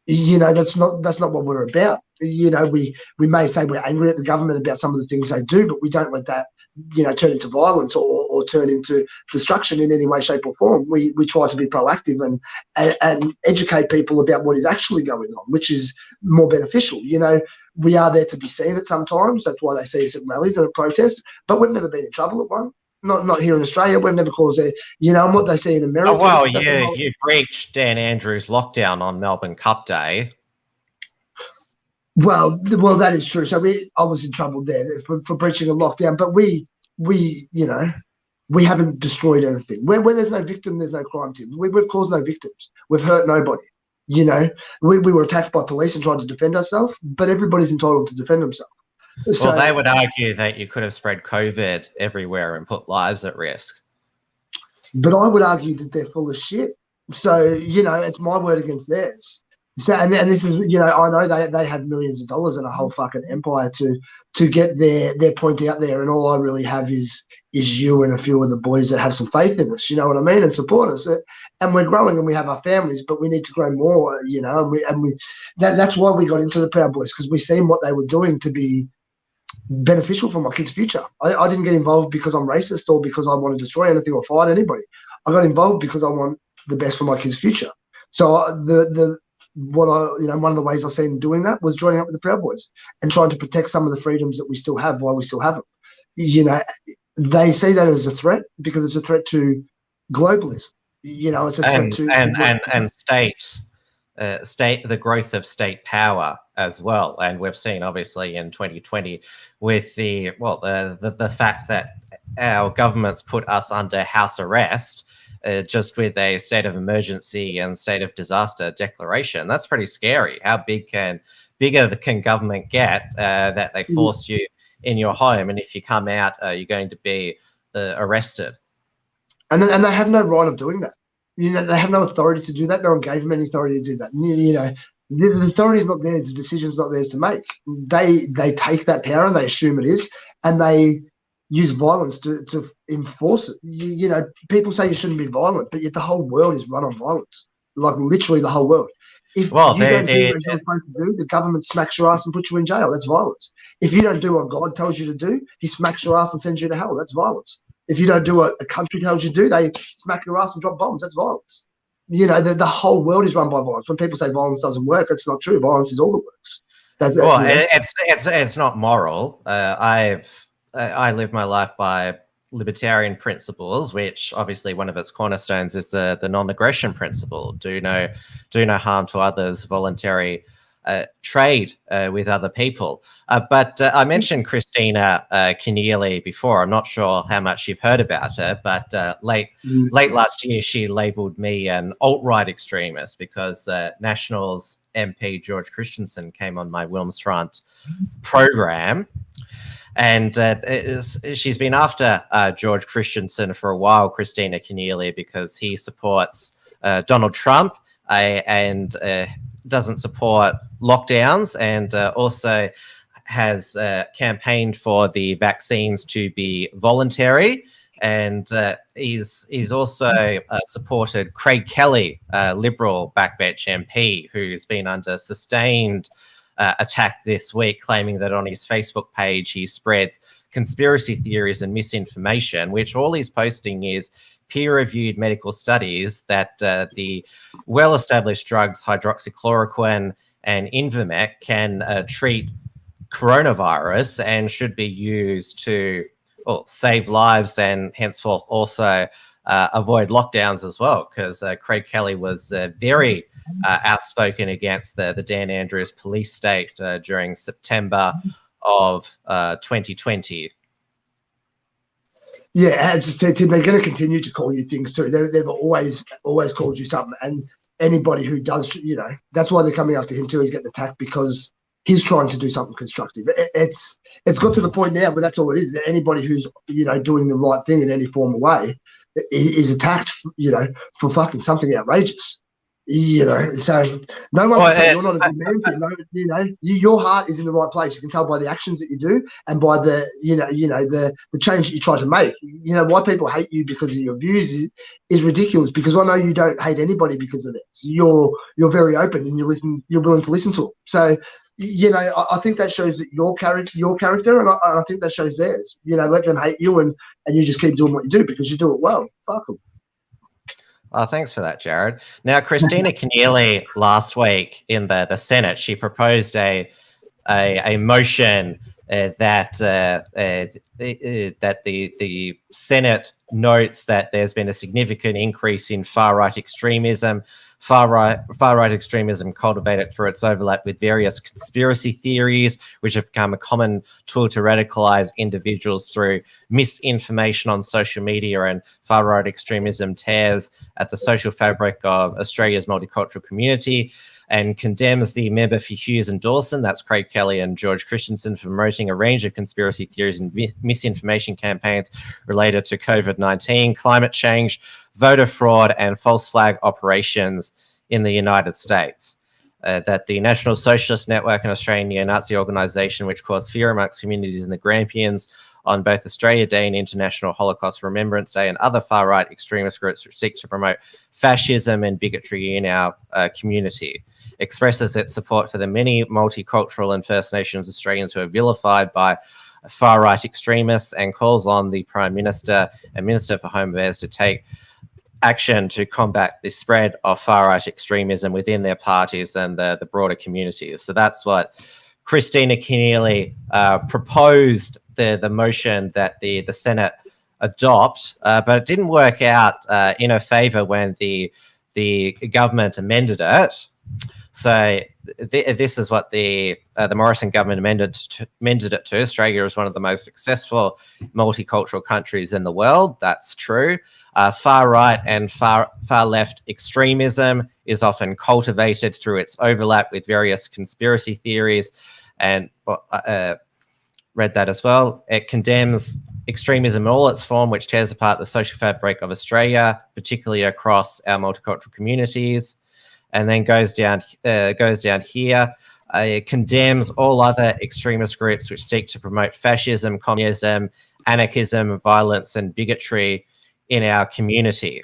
Speaker 3: You know, that's not what we're about. You know, we may say we're angry at the government about some of the things they do, but we don't let that, you know, turn into violence or turn into destruction in any way, shape or form. We try to be proactive and educate people about what is actually going on, which is more beneficial. You know, we are there to be seen at sometimes. That's why they see us at rallies and at protests, but we've never been in trouble at one. Not here in Australia. We've never caused you know, and what they see in America.
Speaker 2: Oh, well, you breached Dan Andrews' lockdown on Melbourne Cup Day.
Speaker 3: Well, that is true. So I was in trouble there for breaching a lockdown, but we you know, we haven't destroyed anything. Where there's no victim, there's no crime, Tim. We've caused no victims. We've hurt nobody. You know, we were attacked by police and tried to defend ourselves, but everybody's entitled to defend themselves. So,
Speaker 2: well, they would argue that you could have spread COVID everywhere and put lives at risk.
Speaker 3: But I would argue that they're full of shit. So, you know, it's my word against theirs. So, and this is, you know, I know they have millions of dollars and a whole fucking empire to get their point out there, and all I really have is you and a few of the boys that have some faith in us, you know what I mean, and support us. And we're growing and we have our families, but we need to grow more, you know. That's why we got into the Proud Boys, because we seen what they were doing to be beneficial for my kids' future. I didn't get involved because I'm racist or because I want to destroy anything or fight anybody. I got involved because I want the best for my kids' future. So one of the ways I've seen doing that was joining up with the Proud Boys and trying to protect some of the freedoms that we still have while we still have them. You know, they see that as a threat because it's a threat to globalism. You know, it's a threat to
Speaker 2: the growth of state power as well. And we've seen obviously in 2020 with the fact that our government's put us under house arrest just with a state of emergency and state of disaster declaration. That's pretty scary. How bigger can government get that they force you in your home, and if you come out, you're going to be arrested. And
Speaker 3: they have no right of doing that. You know, they have no authority to do that. No one gave them any authority to do that. You know, the authority is not theirs. The decision is not theirs to make. They take that power and they assume it is, and they use violence to enforce it. You know, people say you shouldn't be violent, but yet the whole world is run on violence. Like literally the whole world. If you don't do what you're supposed to do, the government smacks your ass and puts you in jail. That's violence. If you don't do what God tells you to do, he smacks your ass and sends you to hell. That's violence. If you don't do what a country tells you to do, they smack your ass and drop bombs. That's violence. The whole world is run by violence. When people say violence doesn't work, that's not true. Violence is all that works. That's
Speaker 2: well, it's not moral. I live my life by libertarian principles, which obviously one of its cornerstones is the non-aggression principle. Do no harm to others, voluntary trade with other people. But I mentioned Christina Keneally before. I'm not sure how much you've heard about her, but late last year she labelled me an alt-right extremist because Nationals MP George Christensen came on my Wilmsfront program. And she's been after George Christensen for a while, Christina Keneally, because he supports Donald Trump and doesn't support lockdowns, and also has campaigned for the vaccines to be voluntary. And he's also supported Craig Kelly, Liberal backbench MP, who's been under sustained attack this week, claiming that on his Facebook page he spreads conspiracy theories and misinformation, which all he's posting is peer-reviewed medical studies that the well-established drugs hydroxychloroquine and Invamec can treat coronavirus and should be used to save lives and henceforth also avoid lockdowns as well, because Craig Kelly was very outspoken against the Dan Andrews police state during September of 2020.
Speaker 3: Yeah, as I said, Tim, they're going to continue to call you things too. They've always called you something, and anybody who does, that's why they're coming after him too. He's getting attacked because he's trying to do something constructive. It's got to the point now where that's all it is. Anybody who's doing the right thing in any form or way is attacked, for fucking something outrageous. So no one can say you're not a good man. Your heart is in the right place. You can tell by the actions that you do and by the the change that you try to make. Why people hate you because of your views is ridiculous, because I know you don't hate anybody because of this. You're very open and you're willing to listen to them. So I think that shows that your character, and I think that shows theirs. Let them hate you and you just keep doing what you do because you do it well. Fuck them.
Speaker 2: Oh, thanks for that, Jarrad. Now, Christina Keneally last week in the Senate, she proposed a motion that the Senate notes that there's been a significant increase in far-right extremism. Far-right extremism cultivated through its overlap with various conspiracy theories, which have become a common tool to radicalize individuals through misinformation on social media. And far-right extremism tears at the social fabric of Australia's multicultural community, and condemns the member for Hughes and Dawson, that's Craig Kelly and George Christensen, for promoting a range of conspiracy theories and misinformation campaigns related to COVID-19, climate change, voter fraud, and false flag operations in the United States. That the National Socialist Network, an Australian neo-Nazi organisation which caused fear amongst communities in the Grampians on both Australia Day and International Holocaust Remembrance Day, and other far-right extremist groups which seek to promote fascism and bigotry in our community, expresses its support for the many multicultural and First Nations Australians who are vilified by far-right extremists, and calls on the Prime Minister and Minister for Home Affairs to take action to combat the spread of far-right extremism within their parties and the broader communities. So that's what Christina Keneally proposed, the motion that the Senate adopt, but it didn't work out in her favour when the government amended it. So this is what the Morrison government amended it to. Australia is one of the most successful multicultural countries in the world. That's true. Far right and far left extremism is often cultivated through its overlap with various conspiracy theories, and read that as well. It condemns extremism in all its form, which tears apart the social fabric of Australia, particularly across our multicultural communities. And then goes down here. It condemns all other extremist groups which seek to promote fascism, communism, anarchism, violence, and bigotry in our community.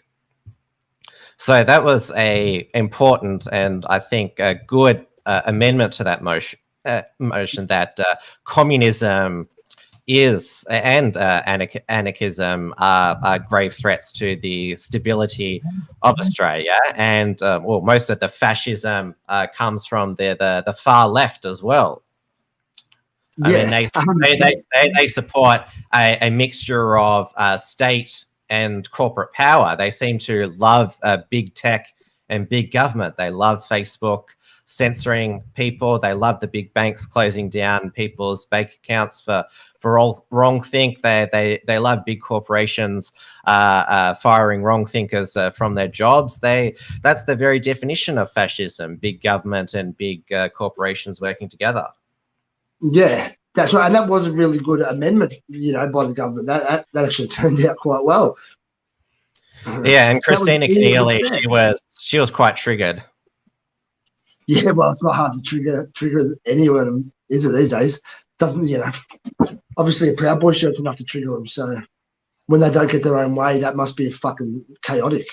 Speaker 2: So that was a important and I think a good amendment to that motion that communism is and anarchism are grave threats to the stability of Australia, and well, most of the fascism comes from the far left as well. I mean, they support a mixture of state and corporate power. They seem to love big tech and big government. They love Facebook censoring people. They love the big banks closing down people's bank accounts for all wrong think. They love big corporations firing wrong thinkers from their jobs. That's the very definition of fascism: big government and big corporations working together.
Speaker 3: Yeah, that's right, and that was a really good amendment, by the government. That actually turned out quite well.
Speaker 2: Yeah, and Christina Keneally, she was quite triggered.
Speaker 3: Yeah, well, it's not hard to trigger anyone, is it, these days? Doesn't, obviously a Proud Boy shirt's enough to trigger them. So when they don't get their own way, that must be fucking chaotic.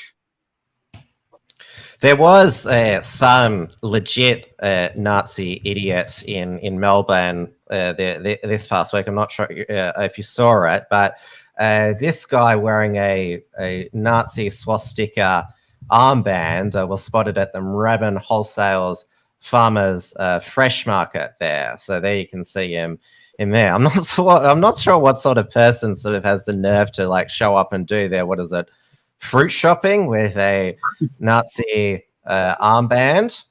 Speaker 2: There was some legit Nazi idiot in Melbourne this past week. I'm not sure if you saw it, but this guy wearing a Nazi swastika armband was spotted at the Moorabbin Wholesale's Farmers Fresh Market there. So there you can see him in there. I'm not sure what sort of person sort of has the nerve to like show up and do their, what is it, fruit shopping with a Nazi armband.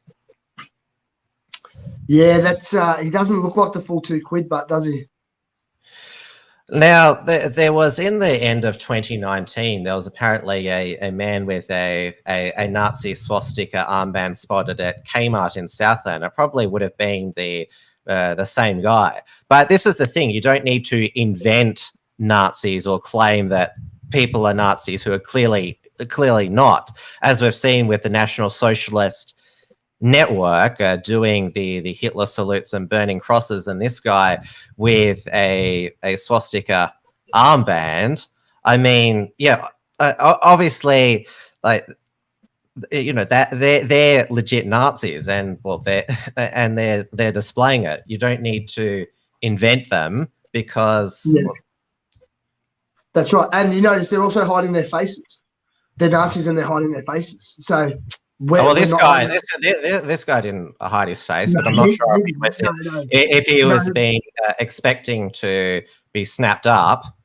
Speaker 3: Yeah, that's he doesn't look like the full £2, but does he?
Speaker 2: Now, there was, in the end of 2019, there was apparently a man with a Nazi swastika armband spotted at Kmart in Southland. It probably would have been the same guy. But this is the thing: you don't need to invent Nazis or claim that people are Nazis who are clearly not, as we've seen with the National Socialist Network doing the Hitler salutes and burning crosses, and this guy with a swastika armband. I mean, yeah, obviously, like, that they're legit Nazis, and well, they're displaying it. You don't need to invent them because.
Speaker 3: Yeah. That's right, and you notice they're also hiding their faces. They're Nazis and they're hiding their faces. So.
Speaker 2: This guy didn't hide his face, but I'm not sure if he was being expecting to be snapped up.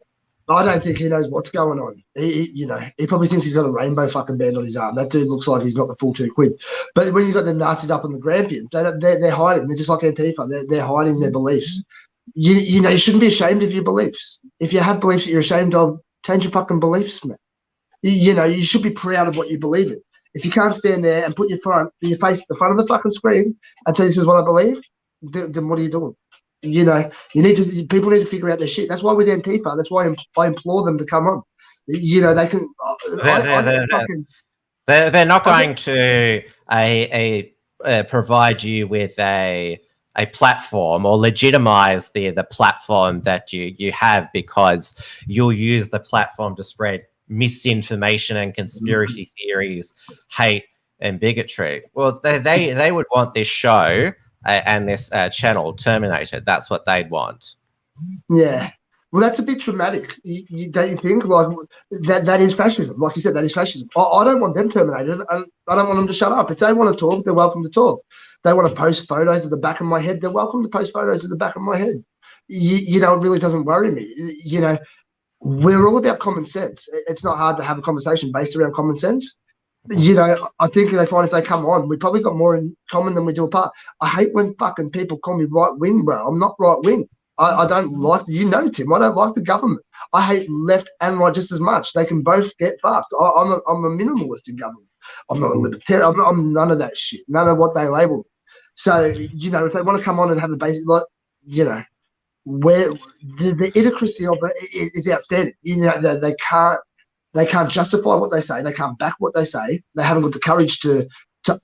Speaker 3: I don't think he knows what's going on. He probably thinks he's got a rainbow fucking band on his arm. That dude looks like he's not the full £2. But when you've got the Nazis up on the Grampians, they're hiding. They're just like Antifa. They're hiding their beliefs. You shouldn't be ashamed of your beliefs. If you have beliefs that you're ashamed of, change your fucking beliefs, man. You should be proud of what you believe in. If you can't stand there and put your face at the front of the fucking screen and say this is what I believe, then what are you doing? People need to figure out their shit. That's why with Antifa, that's why I implore them to come on. They can.
Speaker 2: They're not going to provide you with a platform or legitimize the platform that you have, because you'll use the platform to spread misinformation and conspiracy theories, hate and bigotry. Well, they would want this show and this channel terminated. That's what they'd want. Yeah.
Speaker 3: Well, that's a bit traumatic. Don't you think? Like that is fascism. Like you said, that is fascism. I don't want them terminated, and I don't want them to shut up. If they want to talk, they're welcome to talk. They want to post photos of the back of my head, they're welcome to post photos of the back of my head. It really doesn't worry me. We're all about common sense. It's not hard to have a conversation based around common sense. I think they find if they come on, we probably got more in common than we do apart. I hate when fucking people call me right wing, bro. I'm not right wing. I don't like, Tim, I don't like the government. I hate left and right just as much. They can both get fucked. I'm a minimalist in government. I'm not a libertarian. I'm none of that shit. None of what they label me. So, if they want to come on and have a basic, where the idiocy of it is outstanding. They can't justify what they say. They can't back what they say. They haven't got the courage to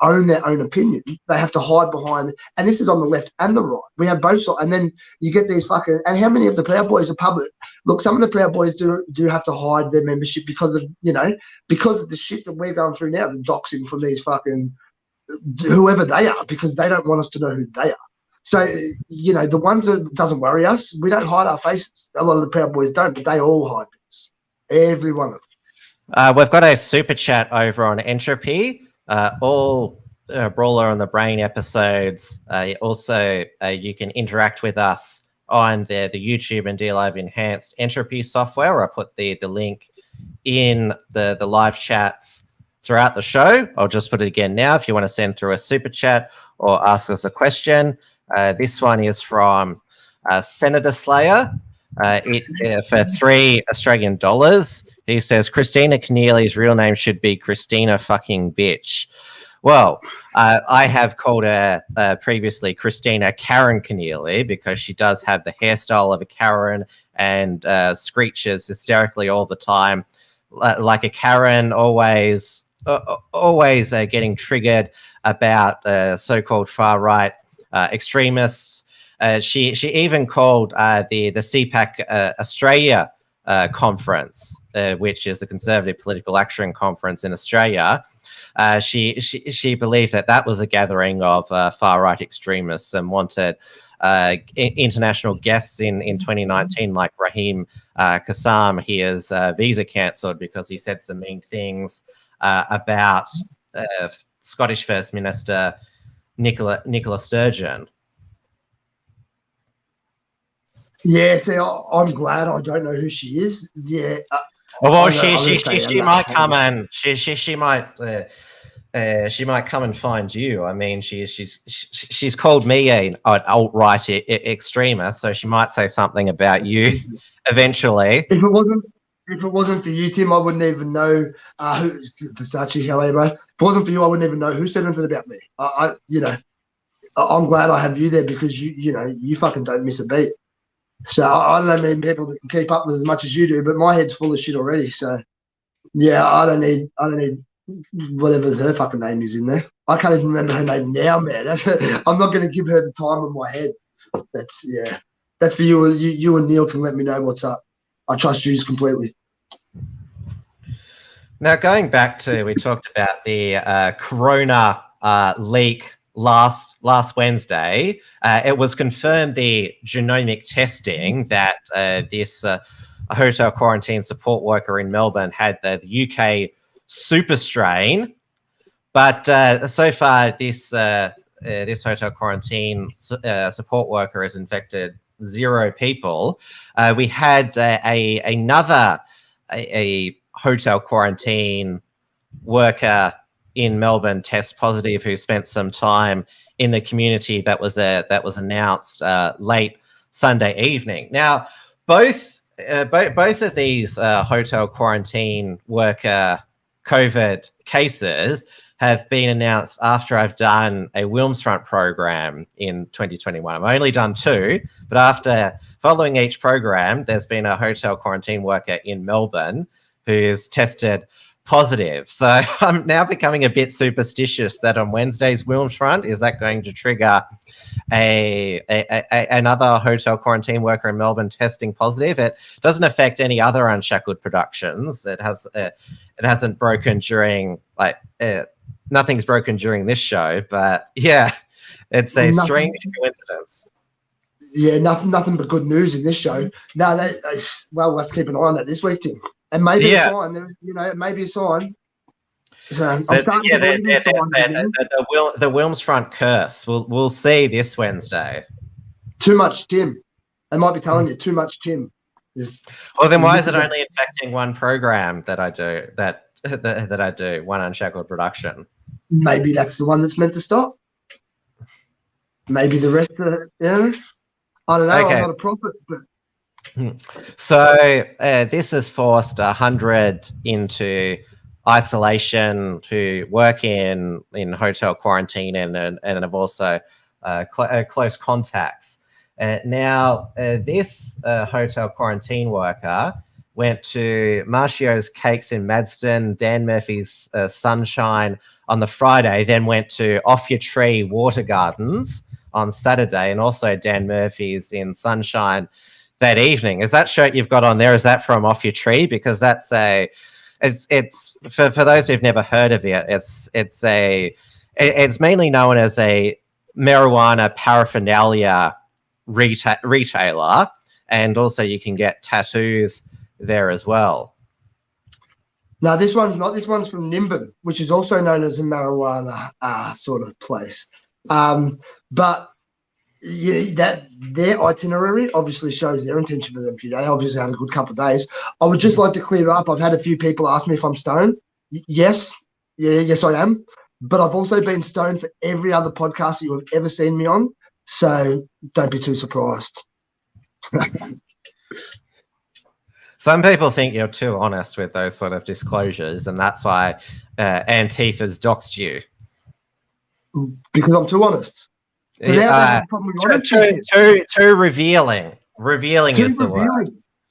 Speaker 3: own their own opinion. They have to hide behind, and this is on the left and the right. We have both sides, and then you get these fucking. And how many of the Proud Boys are public? Look, some of the Proud Boys do have to hide their membership because of the shit that we're going through now, the doxing from these fucking whoever they are, because they don't want us to know who they are. So, you know, the ones that doesn't worry us, we don't hide our faces. A lot of the Proud Boys don't, but they all hide this. Every one of them.
Speaker 2: We've got a super chat over on Entropy. All Brawler on the Brain episodes. Also, you can interact with us on the YouTube and DLive enhanced Entropy software. I put the link in the live chats throughout the show. I'll just put it again now if you want to send through a super chat or ask us a question. This one is from Senator Slayer. For $3 Australian. He says Christina Keneally's real name should be Christina fucking bitch. Well, I have called her previously Christina Karen Keneally because she does have the hairstyle of a Karen and screeches hysterically all the time, like a Karen, always getting triggered about so-called far-right extremists. She even called the CPAC Australia conference, which is the Conservative Political Action Conference in Australia. She believed that was a gathering of far-right extremists and wanted international guests in 2019, like Raheem Kassam. He is visa cancelled because he said some mean things about Scottish First Minister Nicola Sturgeon.
Speaker 3: Yeah, see, I'm glad I don't know who she is. Yeah.
Speaker 2: Well, she might come and she might come and find you. I mean, she's called me an alt-right extremist, so she might say something about you eventually.
Speaker 3: If it wasn't for you, Tim, I wouldn't even know who Versace. Hello, bro. If it wasn't for you, I wouldn't even know who said anything about me. I'm glad I have you there because you fucking don't miss a beat. So I don't know many people that can keep up with as much as you do, but my head's full of shit already. So yeah, I don't need whatever her fucking name is in there. I can't even remember her name now, man. I'm not going to give her the time of my head. That's for you. You and Neil can let me know what's up. I trust you completely.
Speaker 2: Now, going back to, we talked about the corona leak last Wednesday. It was confirmed, the genomic testing, that this hotel quarantine support worker in Melbourne had the UK super strain. But so far, this hotel quarantine support worker has infected 0 people. We had another hotel quarantine worker in Melbourne test positive who spent some time in the community that was announced late Sunday evening. Now, both of these hotel quarantine worker COVID cases have been announced after I've done a Wilmsfront program in 2021. I've only done 2, but after following each program, there's been a hotel quarantine worker in Melbourne who is tested positive. So I'm now becoming a bit superstitious that on Wednesday's Wilmsfront, is that going to trigger another hotel quarantine worker in Melbourne testing positive? It doesn't affect any other Unshackled Productions. It hasn't broken during nothing's broken during this show, but yeah, it's a strange coincidence.
Speaker 3: Yeah, nothing but good news in this show. No, we'll have to keep an eye on that this week, Tim. And maybe a sign. It may be a sign. So
Speaker 2: the Wilmsfront curse. We'll see this Wednesday.
Speaker 3: Too much Tim. They might be telling you too much Tim.
Speaker 2: Well, then why is it only affecting one program that I do? That I do, one Unshackled production.
Speaker 3: Maybe that's the one that's meant to stop. Maybe the rest of it, I don't know. Okay. I'm not a prophet, but.
Speaker 2: So this has forced 100 into isolation who work in hotel quarantine and have also close contacts. Now, this hotel quarantine worker went to Marcio's Cakes in Madston, Dan Murphy's Sunshine on the Friday, then went to Off Your Tree Water Gardens on Saturday, and also Dan Murphy's in Sunshine that evening. Is that shirt you've got on there, is that from Off Your Tree? Because that's it's for those who've never heard of it, it's mainly known as a marijuana paraphernalia retailer, and also you can get tattoos there as well.
Speaker 3: No, this one's not. This one's from Nimbin, which is also known as a marijuana sort of place. But that their itinerary obviously shows their intention for them few days. Obviously, had a good couple of days. I would just like to clear up. I've had a few people ask me if I'm stoned. Yes, I am. But I've also been stoned for every other podcast that you have ever seen me on. So don't be too surprised.
Speaker 2: Some people think you're too honest with those sort of disclosures, and that's why Antifa's doxed you.
Speaker 3: Because I'm too honest. So
Speaker 2: too revealing. Revealing is the word.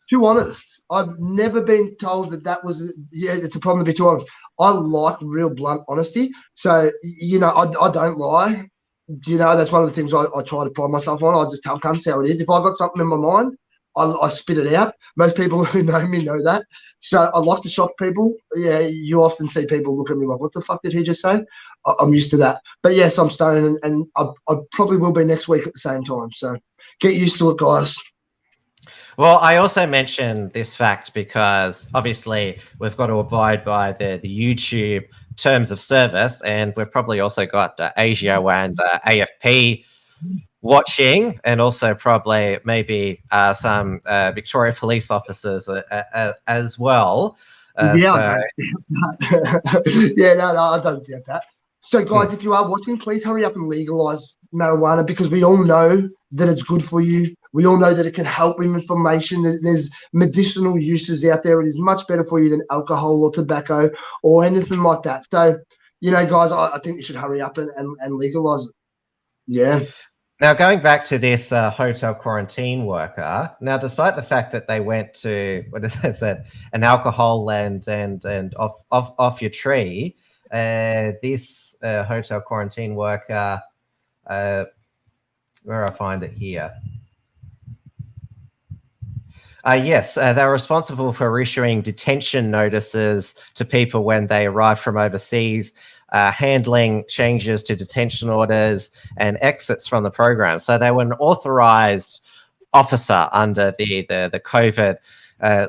Speaker 3: Too honest. I've never been told that was. Yeah, it's a problem to be too honest. I like real blunt honesty. So I don't lie. That's one of the things I try to pride myself on. I just tell cunts how it is. If I've got something in my mind, I spit it out. Most people who know me know that. So I like to shock people. Yeah, you often see people look at me like, what the fuck did he just say? I'm used to that. But yes, I'm stoned, and I probably will be next week at the same time. So get used to it, guys.
Speaker 2: Well, I also mentioned this fact because obviously we've got to abide by the YouTube terms of service, and we've probably also got ASIO and AFP watching, and also probably maybe some Victoria police officers as well.
Speaker 3: No, I don't get that. So, guys, if you are watching, please hurry up and legalise marijuana, because we all know that it's good for you. We all know that it can help with inflammation. There's medicinal uses out there. It is much better for you than alcohol or tobacco or anything like that. So, guys, I think you should hurry up and legalise it. Yeah.
Speaker 2: Now, going back to this hotel quarantine worker, now, despite the fact that they went to, what is it said, an alcohol land and off your tree, this hotel quarantine worker, where I find it here. Yes, they're responsible for issuing detention notices to people when they arrive from overseas, handling changes to detention orders and exits from the program. So they were an authorized officer under the COVID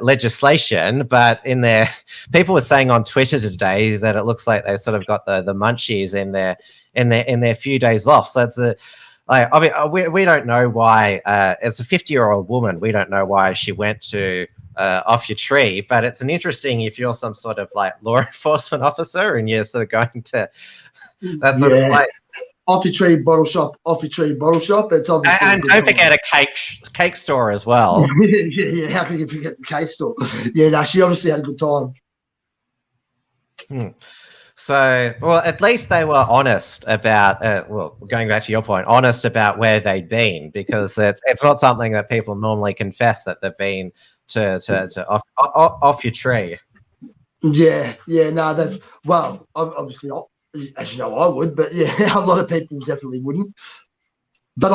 Speaker 2: legislation, but people were saying on Twitter today that it looks like they sort of got the munchies in their few days off. So it's we don't know why. It's a 50-year-old woman. We don't know why she went to off your tree, but it's an interesting if you're some sort of like law enforcement officer and you're sort of going to that sort of place.
Speaker 3: Off your tree bottle shop. It's obviously
Speaker 2: and don't forget a cake store as well.
Speaker 3: Yeah, how can you forget the cake store? Yeah, no, she obviously had a good time.
Speaker 2: So, well, at least they were honest about, going back to your point, honest about where they'd been, because it's not something that people normally confess that they've been to off your tree. Yeah,
Speaker 3: no, obviously not. As you know, I would, but yeah, a lot of people definitely wouldn't. But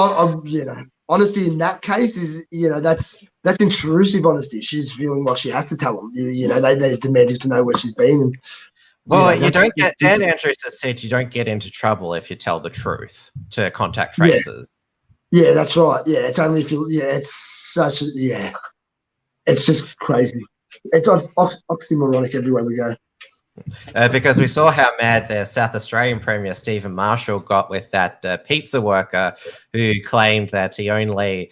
Speaker 3: honesty in that case is, that's intrusive honesty. She's feeling like she has to tell them. They demanded to know where she's been. And,
Speaker 2: well, you don't get. Dan Andrews has said you don't get into trouble if you tell the truth to contact tracers.
Speaker 3: Yeah, that's right. Yeah, it's only if you. Yeah, it's such. It's just crazy. It's oxymoronic everywhere we go.
Speaker 2: Because we saw how mad the South Australian Premier Stephen Marshall got with that pizza worker who claimed that he only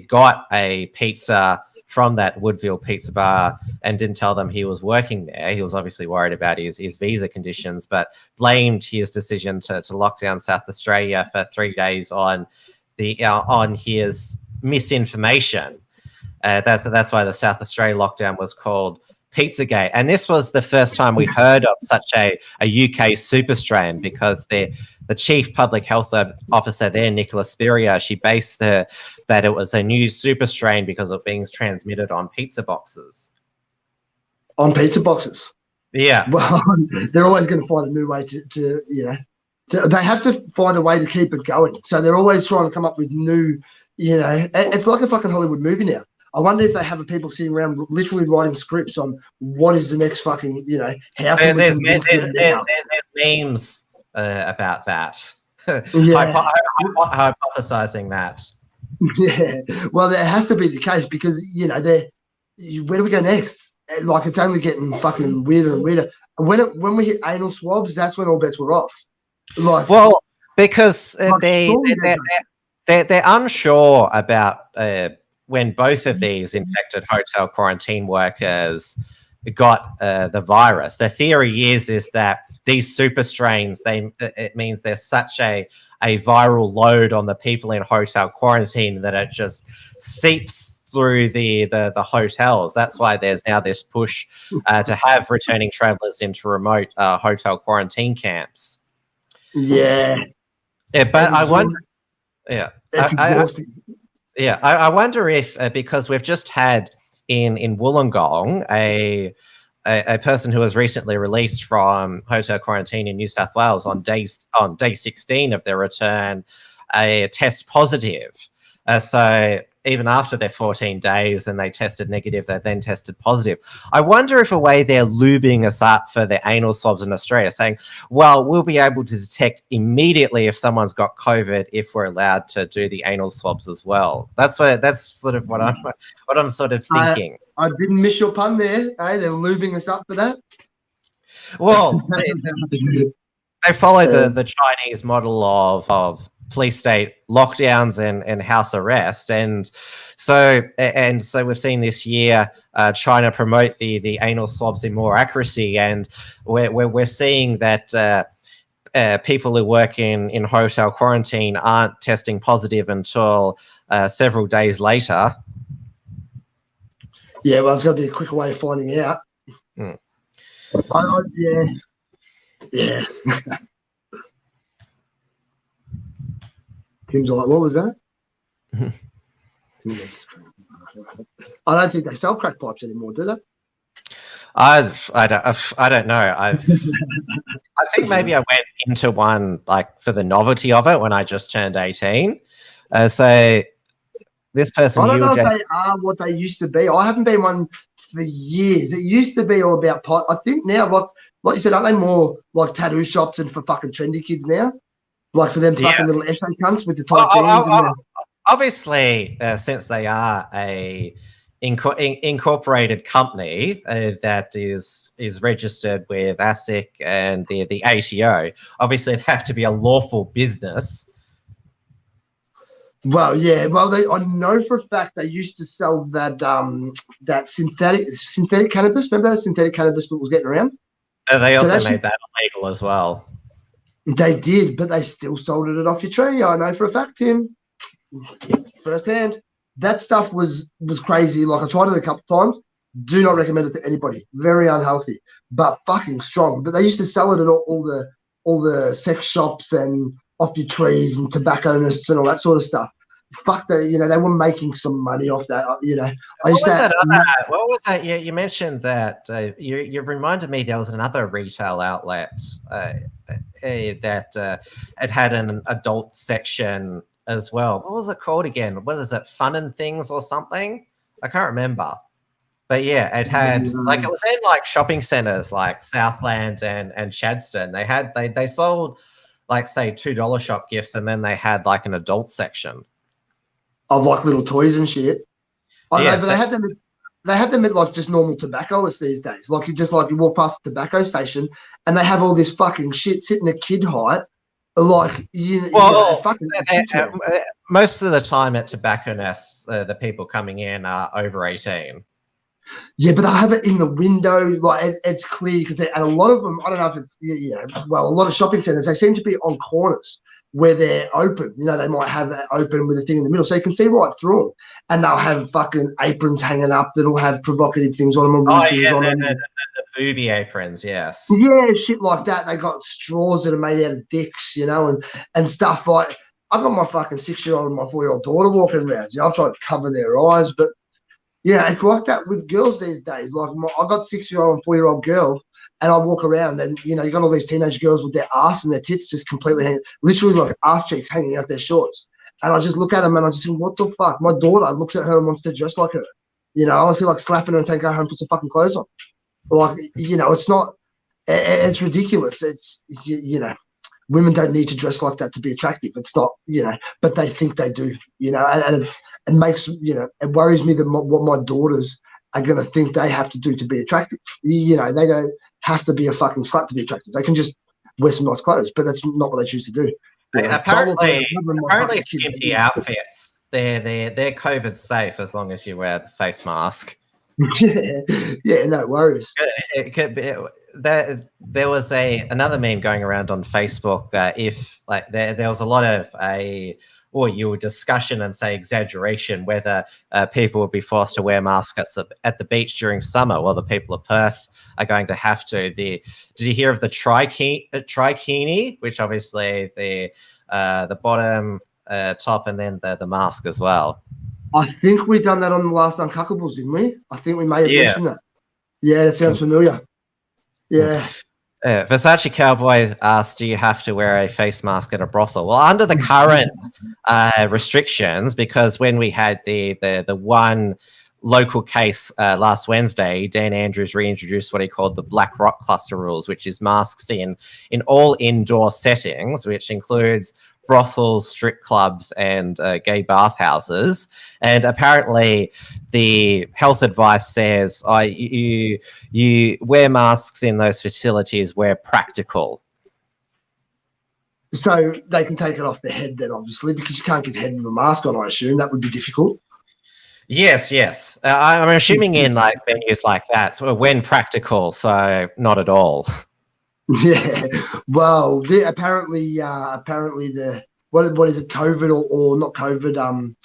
Speaker 2: got a pizza from that Woodville pizza bar and didn't tell them he was working there. He was obviously worried about his visa conditions, but blamed his decision to lock down South Australia for 3 days on his misinformation. That's why the South Australia lockdown was called Pizzagate. And this was the first time we heard of such a UK super strain, because the chief public health officer there, Nicola Spurrier, she based that it was a new super strain because of being transmitted on pizza boxes.
Speaker 3: On pizza boxes?
Speaker 2: Yeah.
Speaker 3: Well, they're always going to find a new way to they have to find a way to keep it going. So they're always trying to come up with new, it's like a fucking Hollywood movie now. I wonder if they have people sitting around literally writing scripts on what is the next fucking, how can
Speaker 2: there's memes about that. hypothesizing that.
Speaker 3: Yeah, well, it has to be the case because where do we go next? Like, it's only getting fucking weirder and weirder. When we hit anal swabs, that's when all bets were off. Like,
Speaker 2: well, because they're unsure about when both of these infected hotel quarantine workers got the virus. The theory is that these super strains, it means there's such a viral load on the people in hotel quarantine that it just seeps through the hotels. That's why there's now this push to have returning travelers into remote hotel quarantine camps.
Speaker 3: Yeah,
Speaker 2: but I wonder. Yeah,
Speaker 3: it's exhausting.
Speaker 2: I wonder if because we've just had in Wollongong a person who was recently released from hotel quarantine in New South Wales on day 16 of their return, a test positive. So even after their 14 days and they tested negative, they then tested positive. I wonder if a way they're lubing us up for the anal swabs in Australia, saying, well, we'll be able to detect immediately if someone's got COVID if we're allowed to do the anal swabs as well. That's sort of what I'm sort of thinking.
Speaker 3: I didn't miss your pun there. They're lubing us up for that.
Speaker 2: Well, they follow the Chinese model of police state lockdowns and house arrest, and so we've seen this year China promote the anal swabs in more accuracy, and we're seeing that people who work in hotel quarantine aren't testing positive until several days later.
Speaker 3: Yeah, well, it's going to be a quicker way of finding out.
Speaker 2: Mm.
Speaker 3: Yeah. Tim's like, what was that? I don't think they sell crack pipes anymore, do they?
Speaker 2: I don't know. I think maybe I went into one like for the novelty of it when I just turned 18. So this person,
Speaker 3: I don't know if they are what they used to be. I haven't been one for years. It used to be all about pipe. I think now, like you said, aren't they more like tattoo shops and for fucking trendy kids now? Like for them fucking little essay cunts with the tight jeans.
Speaker 2: Obviously, since they are a incorporated company that is registered with ASIC and the ATO, obviously it have to be a lawful business.
Speaker 3: Well, yeah. Well, I know for a fact they used to sell that that synthetic cannabis. Remember that synthetic cannabis that was getting around?
Speaker 2: They also made that illegal as well.
Speaker 3: They did, but they still sold it off your tree. I know for a fact, Tim, firsthand. That stuff was crazy. Like, I tried it a couple of times. Do not recommend it to anybody. Very unhealthy, but fucking strong. But they used to sell it at all the sex shops and off your trees and tobacconists and all that sort of stuff. Fuck that, they were making some money off that. What
Speaker 2: was that? You mentioned that. You reminded me there was another retail outlet that it had an adult section as well. What was it called again? What is it? Fun and Things or something? I can't remember. But yeah, it had it was in like shopping centers like Southland and Chadstone. They sold like say $2 shop gifts, and then they had like an adult section
Speaker 3: of like little toys and shit. I know, but they have them at like just normal tobacconists these days. Like you walk past a tobacco station and they have all this fucking shit sitting at kid height. Like
Speaker 2: most of the time at tobacconists, the people coming in are over 18.
Speaker 3: Yeah, but they have it in the window, like it's clear because and a lot of them, I don't know if it's a lot of shopping centers, they seem to be on corners where they're open. They might have it open with a thing in the middle, so you can see right through them. And they'll have fucking aprons hanging up that'll have provocative things on them.
Speaker 2: The booby aprons, yes.
Speaker 3: Yeah, shit like that. They got straws that are made out of dicks, and stuff like. I've got my fucking 6-year-old and my 4-year-old daughter walking around. I'm trying to cover their eyes, but yeah, it's like that with girls these days. Like I've got 6-year-old and 4-year-old girl, and I walk around, and you got all these teenage girls with their ass and their tits just completely hanging, literally like ass cheeks hanging out their shorts. And I just look at them and I just think, what the fuck? My daughter looks at her and wants to dress like her. I feel like slapping her and saying, go home, put some fucking clothes on. Like, it's not. It's ridiculous. It's women don't need to dress like that to be attractive. It's not, but they think they do, and it makes, it worries me that what my daughters are going to think they have to do to be attractive. They don't have to be a fucking slut to be attractive. They can just wear some nice clothes, but that's not what they choose to do.
Speaker 2: Apparently skimpy outfits, they're COVID safe as long as you wear the face mask.
Speaker 3: Yeah, no worries.
Speaker 2: It could be, there was another meme going around on Facebook. If like there was a lot of discussion and say exaggeration whether people would be forced to wear masks at the beach during summer. Well, the people of Perth are going to have to. Did you hear of the trikini, which obviously the bottom, top, and then the mask as well?
Speaker 3: I think we done that on the last Unshackables, didn't we? I think we may have mentioned that. Yeah, that sounds familiar. Yeah.
Speaker 2: Versace Cowboy asked, do you have to wear a face mask at a brothel? Well, under the current restrictions, because when we had the one local case last Wednesday, Dan Andrews reintroduced what he called the Black Rock Cluster rules, which is masks in all indoor settings, which includes brothels, strip clubs, and gay bathhouses. And apparently the health advice says you wear masks in those facilities where practical.
Speaker 3: So they can take it off their head then, obviously, because you can't get head with a mask on, I assume. That would be difficult.
Speaker 2: Yes. I'm assuming in like venues like that, so when practical, so not at all.
Speaker 3: Yeah, well, apparently the what is it, COVID or not COVID,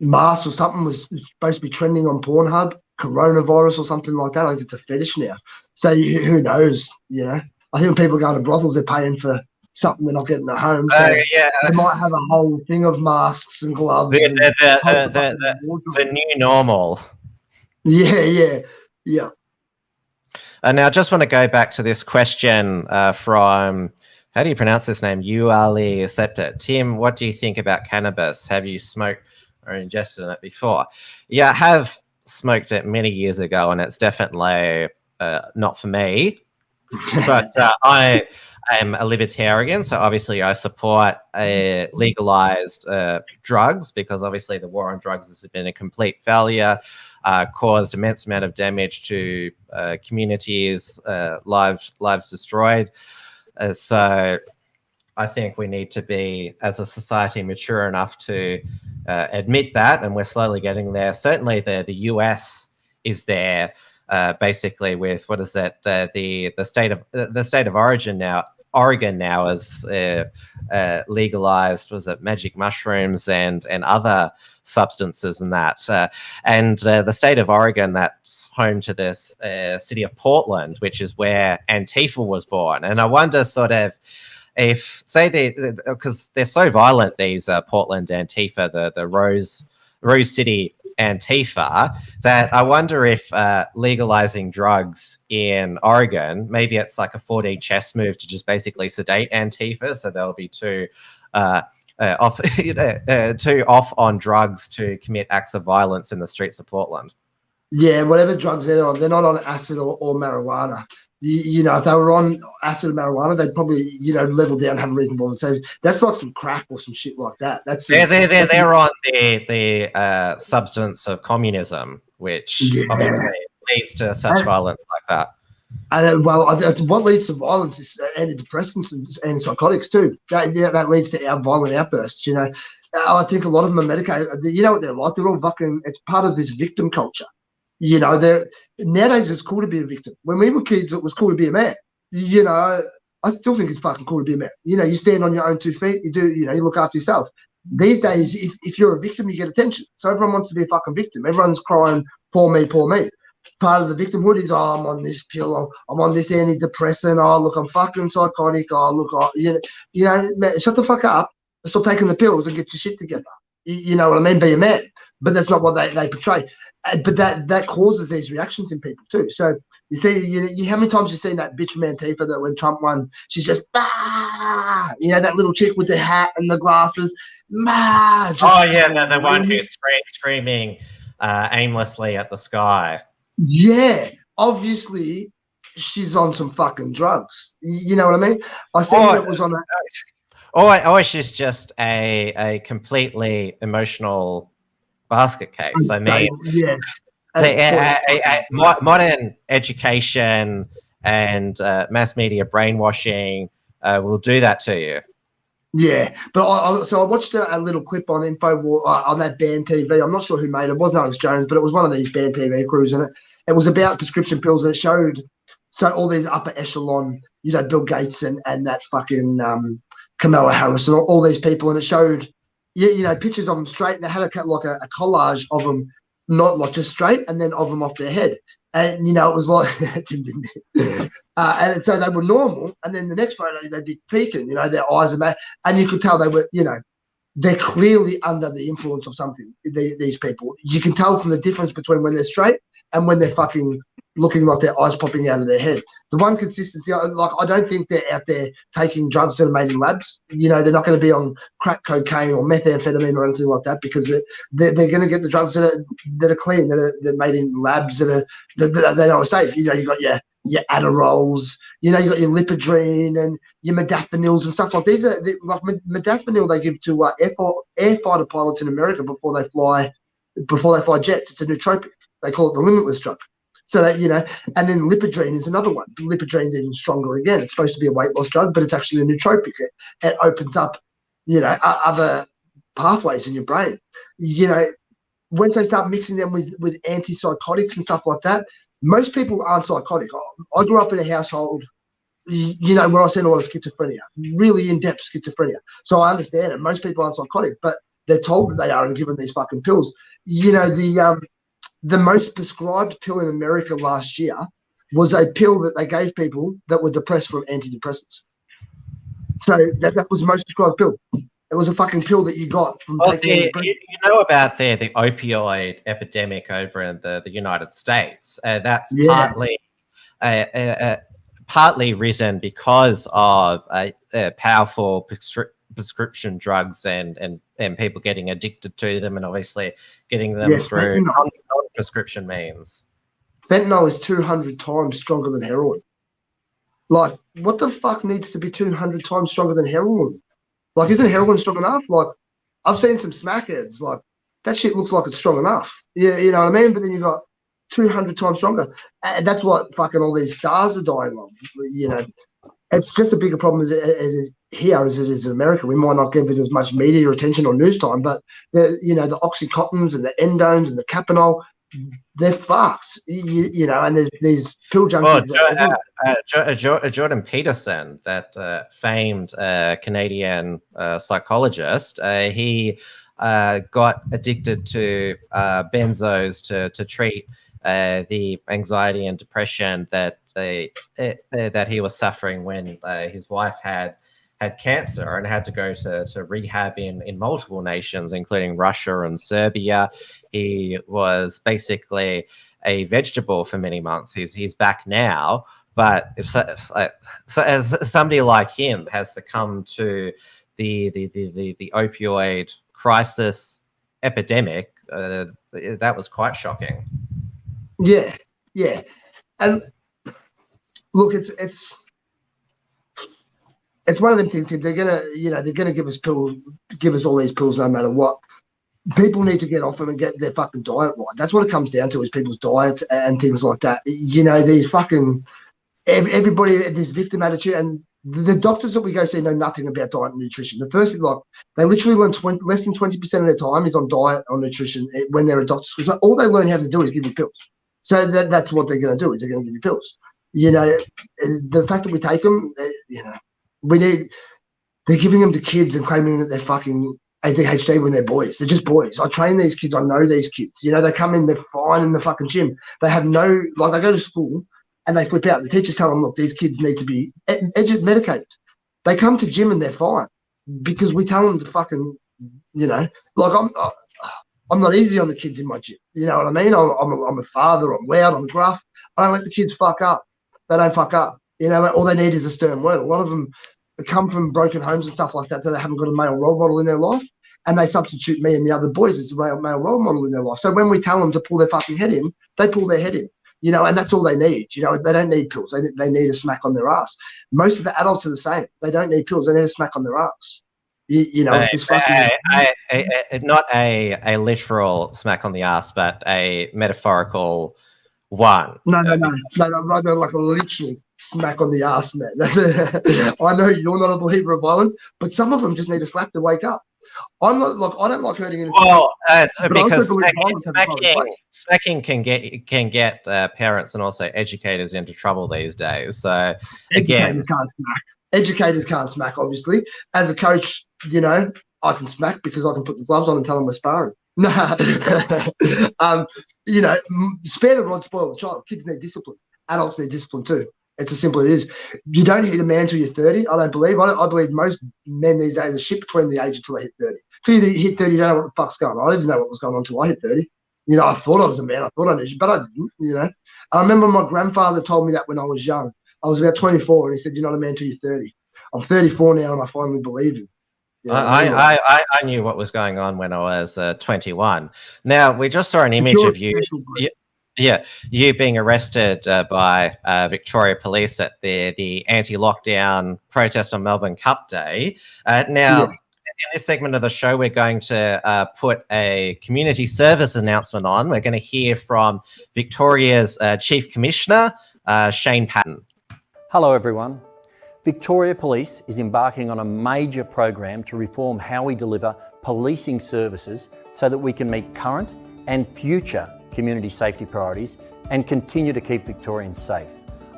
Speaker 3: mask or something was supposed to be trending on Pornhub, coronavirus or something like that. I think it's a fetish now. So who knows? I think when people go to brothels, they're paying for something they're not getting at home. So they might have a whole thing of masks and gloves.
Speaker 2: The new normal.
Speaker 3: Yeah.
Speaker 2: Now, I just want to go back to this question from, how do you pronounce this name? Uali Septa. Tim, what do you think about cannabis? Have you smoked or ingested it before? Yeah, I have smoked it many years ago, and it's definitely not for me. But I am a libertarian, so obviously I support legalized drugs, because obviously the war on drugs has been a complete failure. Caused immense amount of damage to communities, lives destroyed. So I think we need to be, as a society, mature enough to admit that, and we're slowly getting there. Certainly the US is there, basically with, what is that, the state of origin now. Oregon now is legalized, was it magic mushrooms and other substances and that. And the state of Oregon, that's home to this city of Portland, which is where Antifa was born. And I wonder sort of if, say, because they're so violent, these Portland Antifa, the Rose City Antifa, that I wonder if legalizing drugs in Oregon, maybe it's like a 4D chess move to just basically sedate Antifa, so they'll be too off on drugs to commit acts of violence in the streets of Portland.
Speaker 3: Yeah, whatever drugs they're on, they're not on acid or marijuana. If they were on acid or marijuana, they'd probably, level down, have a reasonable. So that's like some crack or some shit like that. They're on
Speaker 2: the substance of communism, which obviously leads to such violence like that.
Speaker 3: And what leads to violence is antidepressants and antipsychotics too. That leads to our violent outbursts. I think a lot of them are medicated. You know what they're like? They're all fucking. It's part of this victim culture. Nowadays it's cool to be a victim. When we were kids, it was cool to be a man. I still think it's fucking cool to be a man. You stand on your own 2 feet. You do. You look after yourself. These days, if you're a victim, you get attention. So everyone wants to be a fucking victim. Everyone's crying, poor me, poor me. Part of the victimhood is, I'm on this pill, I'm on this antidepressant, look, I'm fucking psychotic, look, man, shut the fuck up, stop taking the pills and get your shit together. You know what I mean? Be a man. But that's not what they portray. But that causes these reactions in people too. So you see, how many times you've seen that bitch from Antifa that when Trump won, she's just, that little chick with the hat and the glasses,
Speaker 2: the one who's screaming aimlessly at the sky.
Speaker 3: Yeah, obviously she's on some fucking drugs. You know what I mean? I seen it was on a...
Speaker 2: Or she's just a completely emotional basket case. I mean, modern education and mass media brainwashing will do that to you.
Speaker 3: Yeah, but I watched a little clip on Infowar on that band TV. I'm not sure who made it. It wasn't Alex Jones, but it was one of these band TV crews, and it was about prescription pills, and it showed all these upper echelon, Bill Gates and that fucking Kamala Harris and all these people, and it showed pictures of them straight, and they had a collage of them not like just straight, and then of them off their head. And, it was like, and so they were normal. And then the next photo, they'd be peeking, their eyes are mad. And you could tell they were, they're clearly under the influence of something, these people. You can tell from the difference between when they're straight and when they're fucking looking like their eyes popping out of their head. The one consistency, like, I don't think they're out there taking drugs that are made in labs. They're not going to be on crack cocaine or methamphetamine or anything like that, because they're going to get the drugs that are clean, that are made in labs, that they know are safe. You got your Adderalls, you got your Lipidrine and your modafinils and stuff like these. Are like modafinil they give to air fighter pilots in America before they fly jets. It's a nootropic. They call it the limitless drug. So that, and then Lipidrine is another one. Lipidrine's even stronger again. It's supposed to be a weight loss drug, but it's actually a nootropic. It opens up, other pathways in your brain. Once they start mixing them with antipsychotics and stuff like that, most people aren't psychotic. I grew up in a household, where I seen a lot of schizophrenia, really in-depth schizophrenia. So I understand it. Most people aren't psychotic, but they're told that they are and given these fucking pills. The most prescribed pill in America last year was a pill that they gave people that were depressed from antidepressants. So that was the most prescribed pill. It was a fucking pill that you got from taking.
Speaker 2: About the opioid epidemic over in the United States. That's partly risen because of powerful prescription drugs and people getting addicted to them, and obviously getting them through non-prescription means.
Speaker 3: Fentanyl is 200 times stronger than heroin. Like, what the fuck needs to be 200 times stronger than heroin? Like, isn't heroin strong enough? Like, I've seen some smackheads. Like, that shit looks like it's strong enough. Yeah, you know what I mean? But then you got 200 times stronger. And that's what fucking all these stars are dying of. It's just a bigger problem as it is here as it is in America. We might not give it as much media attention or news time, but the Oxycontins and the Endones and the Kapanol, they're fucked. And there's these pill junkies.
Speaker 2: Jordan Peterson, that famed Canadian psychologist, he got addicted to benzos to treat the anxiety and depression that he was suffering when his wife had cancer and had to go to rehab in multiple nations, including Russia and Serbia. He was basically a vegetable for many months. He's back now, but as somebody like him has succumbed to the opioid crisis epidemic, that was quite shocking.
Speaker 3: Yeah, and look, it's one of them things. If they're gonna give us all these pills no matter what. People need to get off them and get their fucking diet right. That's what it comes down to, is people's diets and things like that. These fucking everybody, this victim attitude, and the doctors that we go see know nothing about diet and nutrition. The first thing, like, they literally learn less than 20% of their time is on diet or nutrition when they're at doctors, because all they learn how to do is give you pills. So that's what they're going to do, is they're going to give you pills. The fact that we take them, they're giving them to kids and claiming that they're fucking ADHD when they're boys. They're just boys. I train these kids. I know these kids. They come in, they're fine in the fucking gym. They have no, like, they go to school and they flip out. The teachers tell them, look, these kids need to be medicated. They come to gym and they're fine because we tell them to fucking, like, I'm not easy on the kids in my gym. You know what I mean? I'm a father. I'm loud. I'm gruff. I don't let the kids fuck up. They don't fuck up. All they need is a stern word. A lot of them come from broken homes and stuff like that, so they haven't got a male role model in their life, and they substitute me and the other boys as a male role model in their life. So when we tell them to pull their fucking head in, they pull their head in. you know, and that's all they need. You know, they don't need pills. They need a smack on their ass. Most of the adults are the same. They don't need pills. They need a smack on their ass. You know, it's just fucking...
Speaker 2: not a literal smack on the ass, but a metaphorical one.
Speaker 3: No, like a literal smack on the ass, man. I know you're not a believer of violence, but some of them just need a slap to wake up. I'm not like, I don't like hurting anyone.
Speaker 2: Well, because smacking can get parents and also educators into trouble these days. So again,
Speaker 3: educators can't smack. Obviously, as a coach, you know, I can smack because I can put the gloves on and tell them we're sparring. You know, spare the rod, spoil the child. Kids need discipline. Adults need discipline too. It's as simple as it is. You don't hit a man till you're 30. I don't believe. I believe most men these days are shit between the age until they hit 30. Till you hit 30, you don't know what the fuck's going on. I didn't know what was going on until I hit 30. You know, I thought I was a man. I thought I knew shit, but I didn't, you know. I remember my grandfather told me that when I was young. I was about 24, and he said, "You're not a man till you're 30." I'm 34 now, and I finally believe him. You know,
Speaker 2: I knew what was going on when I was 21. Now, we just saw an image of you. Yeah, you being arrested by Victoria Police at the anti-lockdown protest on Melbourne Cup Day. In this segment of the show, we're going to put a community service announcement on. We're going to hear from Victoria's Chief Commissioner, Shane Patton.
Speaker 7: Hello, everyone. Victoria Police is embarking on a major program to reform how we deliver policing services so that we can meet current and future community safety priorities and continue to keep Victorians safe.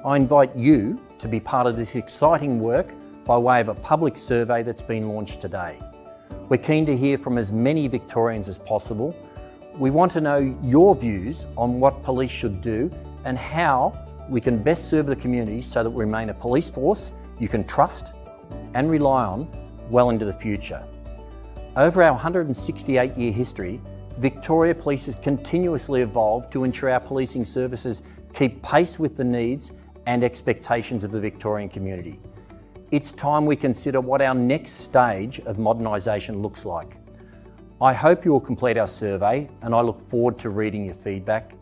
Speaker 7: I invite you to be part of this exciting work by way of a public survey that's been launched today. We're keen to hear from as many Victorians as possible. We want to know your views on what police should do and how we can best serve the community so that we remain a police force you can trust and rely on well into the future. Over our 168-year history, Victoria Police has continuously evolved to ensure our policing services keep pace with the needs and expectations of the Victorian community. It's time we consider what our next stage of modernisation looks like. I hope you will complete our survey, and I look forward to reading your feedback.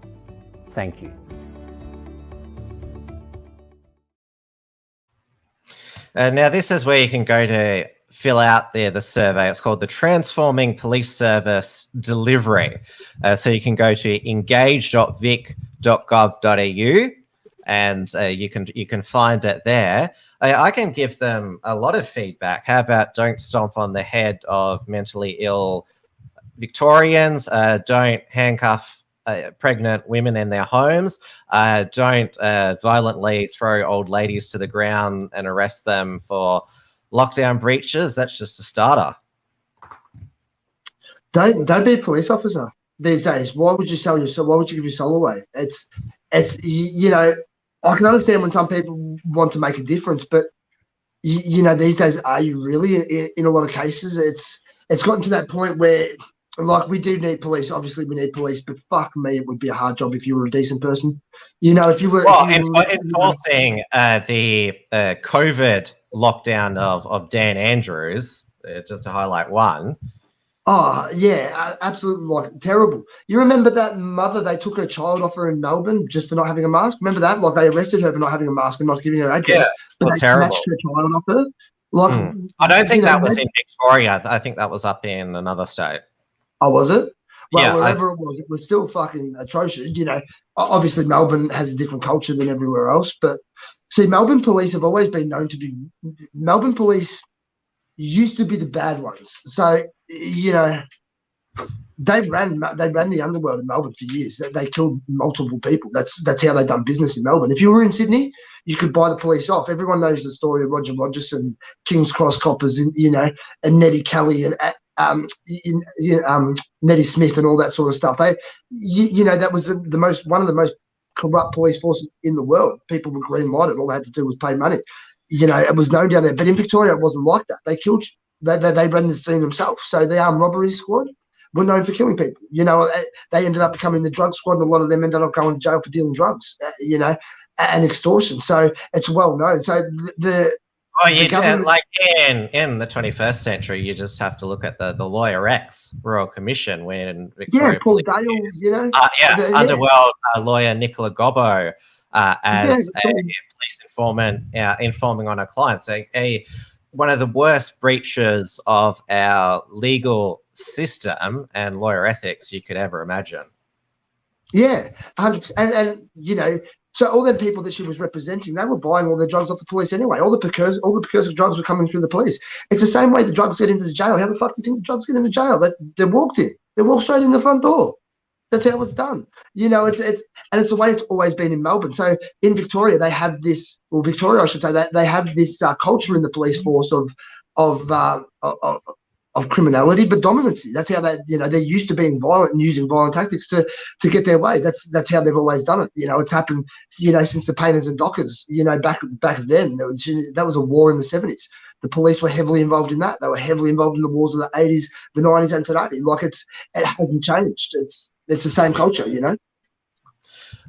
Speaker 7: Thank you.
Speaker 2: Now, this is where you can go to fill out the survey. It's called the Transforming Police Service Delivery. So you can go to engage.vic.gov.au and you can find it there. I can give them a lot of feedback. How about don't stomp on the head of mentally ill Victorians? Don't handcuff pregnant women in their homes. Don't violently throw old ladies to the ground and arrest them for lockdown breaches. That's just a starter.
Speaker 3: Don't be a police officer these days. Why would you sell your soul? Why would you give your soul away? It's you know, I can understand when some people want to make a difference, but you know, these days, are you really? In a lot of cases, it's gotten to that point where, like, we do need police. Obviously, we need police, but fuck me, it would be a hard job if you were a decent person. You know, if you were...
Speaker 2: Well, enforcing the COVID lockdown of Dan Andrews, just to highlight one.
Speaker 3: Oh, yeah, absolutely, like, terrible. You remember that mother, they took her child off her in Melbourne just for not having a mask? Remember that? Like, they arrested her for not having a mask and not giving her address.
Speaker 2: Yeah,
Speaker 3: but they
Speaker 2: terrible.
Speaker 3: snatched her child off her. Like,
Speaker 2: I don't think that was in Victoria. I think that was up in another state.
Speaker 3: Oh, was it? Well,
Speaker 2: yeah,
Speaker 3: wherever it was still fucking atrocious. You know, obviously Melbourne has a different culture than everywhere else, but see, Melbourne police have always been known to be... Melbourne police used to be the bad ones. So, you know, they ran the underworld in Melbourne for years. They killed multiple people. That's how they done business in Melbourne. If you were in Sydney, you could buy the police off. Everyone knows the story of Roger Rogerson, King's Cross coppers, and you know, and Nettie Kelly and Nettie Smith and all that sort of stuff. You know, that was one of the most corrupt police forces in the world. People were green lighted. All they had to do was pay money. You know, it was known down there. But in Victoria, it wasn't like that. They killed. They ran the scene themselves. So the armed robbery squad were known for killing people. You know, they ended up becoming the drug squad, and a lot of them ended up going to jail for dealing drugs. You know, and extortion. So it's well known. So
Speaker 2: Oh, you like in the 21st century, you just have to look at the Lawyer X Royal Commission when Victoria
Speaker 3: Paul
Speaker 2: Police
Speaker 3: Dale, you know,
Speaker 2: underworld lawyer Nicola Gobbo as a
Speaker 3: cool.
Speaker 2: police informant informing on her clients. One of the worst breaches of our legal system and lawyer ethics you could ever imagine.
Speaker 3: Yeah, 100%. And you know, so all the people that she was representing, they were buying all their drugs off the police anyway. All the precursor drugs were coming through the police. It's the same way the drugs get into the jail. How the fuck do you think the drugs get into jail? They walked in. They walked straight in the front door. That's how it's done. You know, it's the way it's always been in Melbourne. So in Victoria, they have this, well, Victoria, I should say, they have this culture in the police force of criminality, but dominancy. That's how they're used to being violent and using violent tactics to get their way. That's how they've always done it. You know, it's happened, since the Painters and Dockers, back then. That was a war in the 70s. The police were heavily involved in that. They were heavily involved in the wars of the 80s, the 90s, and today. Like it hasn't changed. It's the same culture,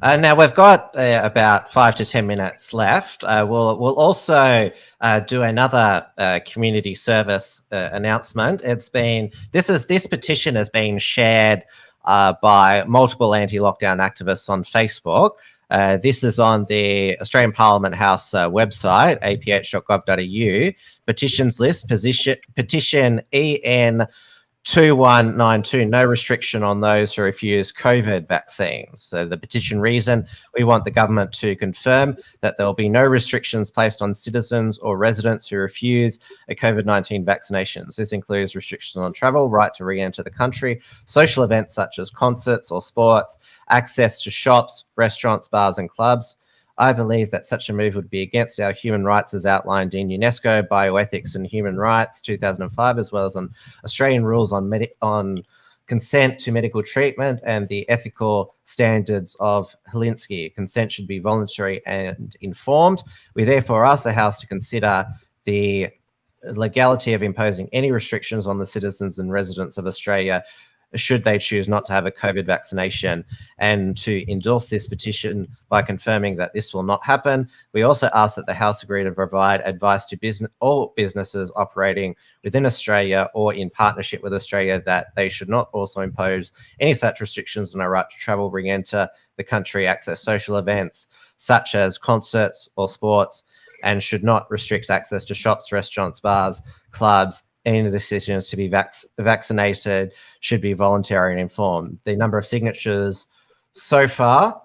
Speaker 2: Now we've got about 5 to 10 minutes left. We'll also do another community service announcement. This petition has been shared by multiple anti-lockdown activists on Facebook. This is on the Australian Parliament House website, aph.gov.au. Petitions list, petition EN 2192, no restriction on those who refuse COVID vaccines. So the petition reason, we want the government to confirm that there will be no restrictions placed on citizens or residents who refuse a COVID-19 vaccinations. This includes restrictions on travel, right to re-enter the country, social events such as concerts or sports, access to shops, restaurants, bars and clubs. I believe that such a move would be against our human rights as outlined in UNESCO Bioethics and Human Rights 2005, as well as on Australian rules on consent to medical treatment and the ethical standards of Helsinki. Consent should be voluntary and informed. We therefore ask the House to consider the legality of imposing any restrictions on the citizens and residents of Australia should they choose not to have a COVID vaccination, and to endorse this petition by confirming that this will not happen. We also ask that the House agree to provide advice to all businesses operating within Australia or in partnership with Australia that they should not also impose any such restrictions on our right to travel, re-enter the country, access social events such as concerts or sports, and should not restrict access to shops, restaurants, bars, clubs. Any decisions to be vaccinated should be voluntary and informed. The number of signatures so far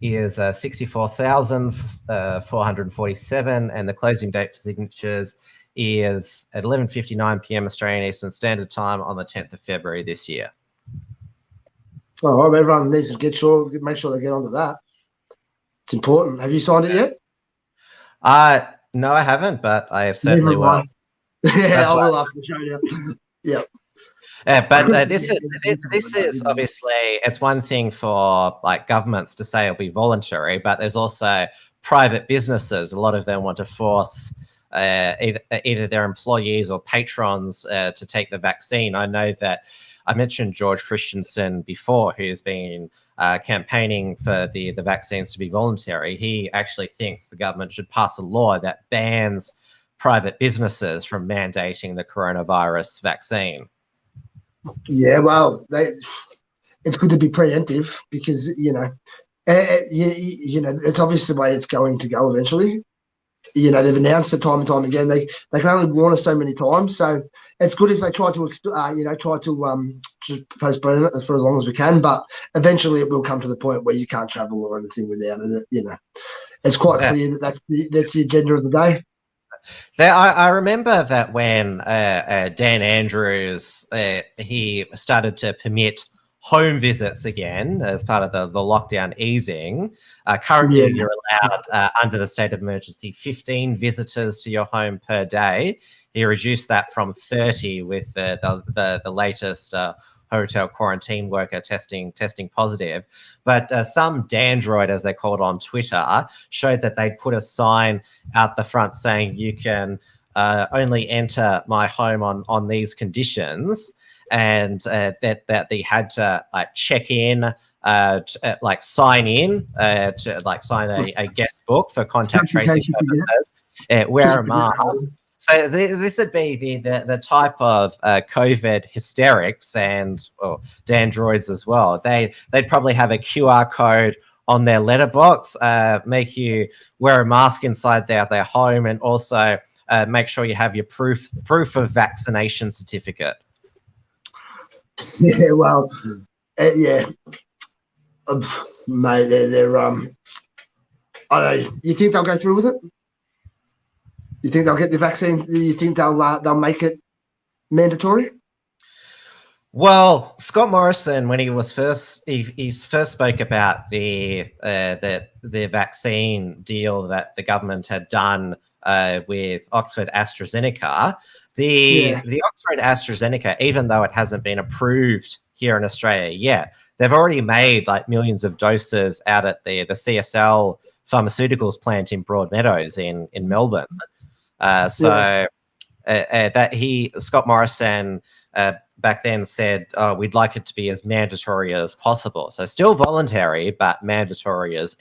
Speaker 2: is 64,447, and the closing date for signatures is at 11:59 p.m. Australian Eastern Standard Time on the 10th of February this year.
Speaker 3: Oh, everyone needs to make sure they get onto that. It's important. Have you signed it yet?
Speaker 2: No, I haven't, but I certainly will.
Speaker 3: Yeah, I will after the show. Yeah.
Speaker 2: But this is obviously, it's one thing for like governments to say it'll be voluntary, but there's also private businesses. A lot of them want to force either their employees or patrons to take the vaccine. I know that I mentioned George Christensen before, who's been campaigning for the vaccines to be voluntary. He actually thinks the government should pass a law that bans private businesses from mandating the coronavirus vaccine.
Speaker 3: Yeah, well, it's good to be preemptive because it's obvious the way it's going to go eventually. They've announced it time and time again. They can only warn us so many times, so it's good if they try to just postpone it for as long as we can. But eventually, it will come to the point where you can't travel or anything without it. It's quite clear that that's the agenda of the day.
Speaker 2: I remember that when Dan Andrews he started to permit home visits again as part of the lockdown easing. Currently, you're allowed under the state of emergency 15 visitors to your home per day. He reduced that from 30 with the latest hotel quarantine worker testing positive. But some Dandroid, as they call it on Twitter, showed that they'd put a sign out the front saying you can only enter my home on these conditions, and that they had to check in like sign in, to like sign a guest book for contact tracing purposes, wear a mask. So this would be the type of COVID hysterics and Dandroids as well. They'd probably have a QR code on their letterbox, make you wear a mask inside their home, and also make sure you have your proof of vaccination certificate.
Speaker 3: Yeah, well, yeah, mate, they're I don't know. You think they'll go through with it? You think they'll get the vaccine? You think they'll make it mandatory?
Speaker 2: Well, Scott Morrison, when he was first spoke about the vaccine deal that the government had done with Oxford AstraZeneca, the Oxford AstraZeneca, even though it hasn't been approved here in Australia yet, they've already made like millions of doses out at the CSL Pharmaceuticals plant in Broadmeadows in Melbourne. Scott Morrison back then said, we'd like it to be as mandatory as possible. So still voluntary, but mandatory as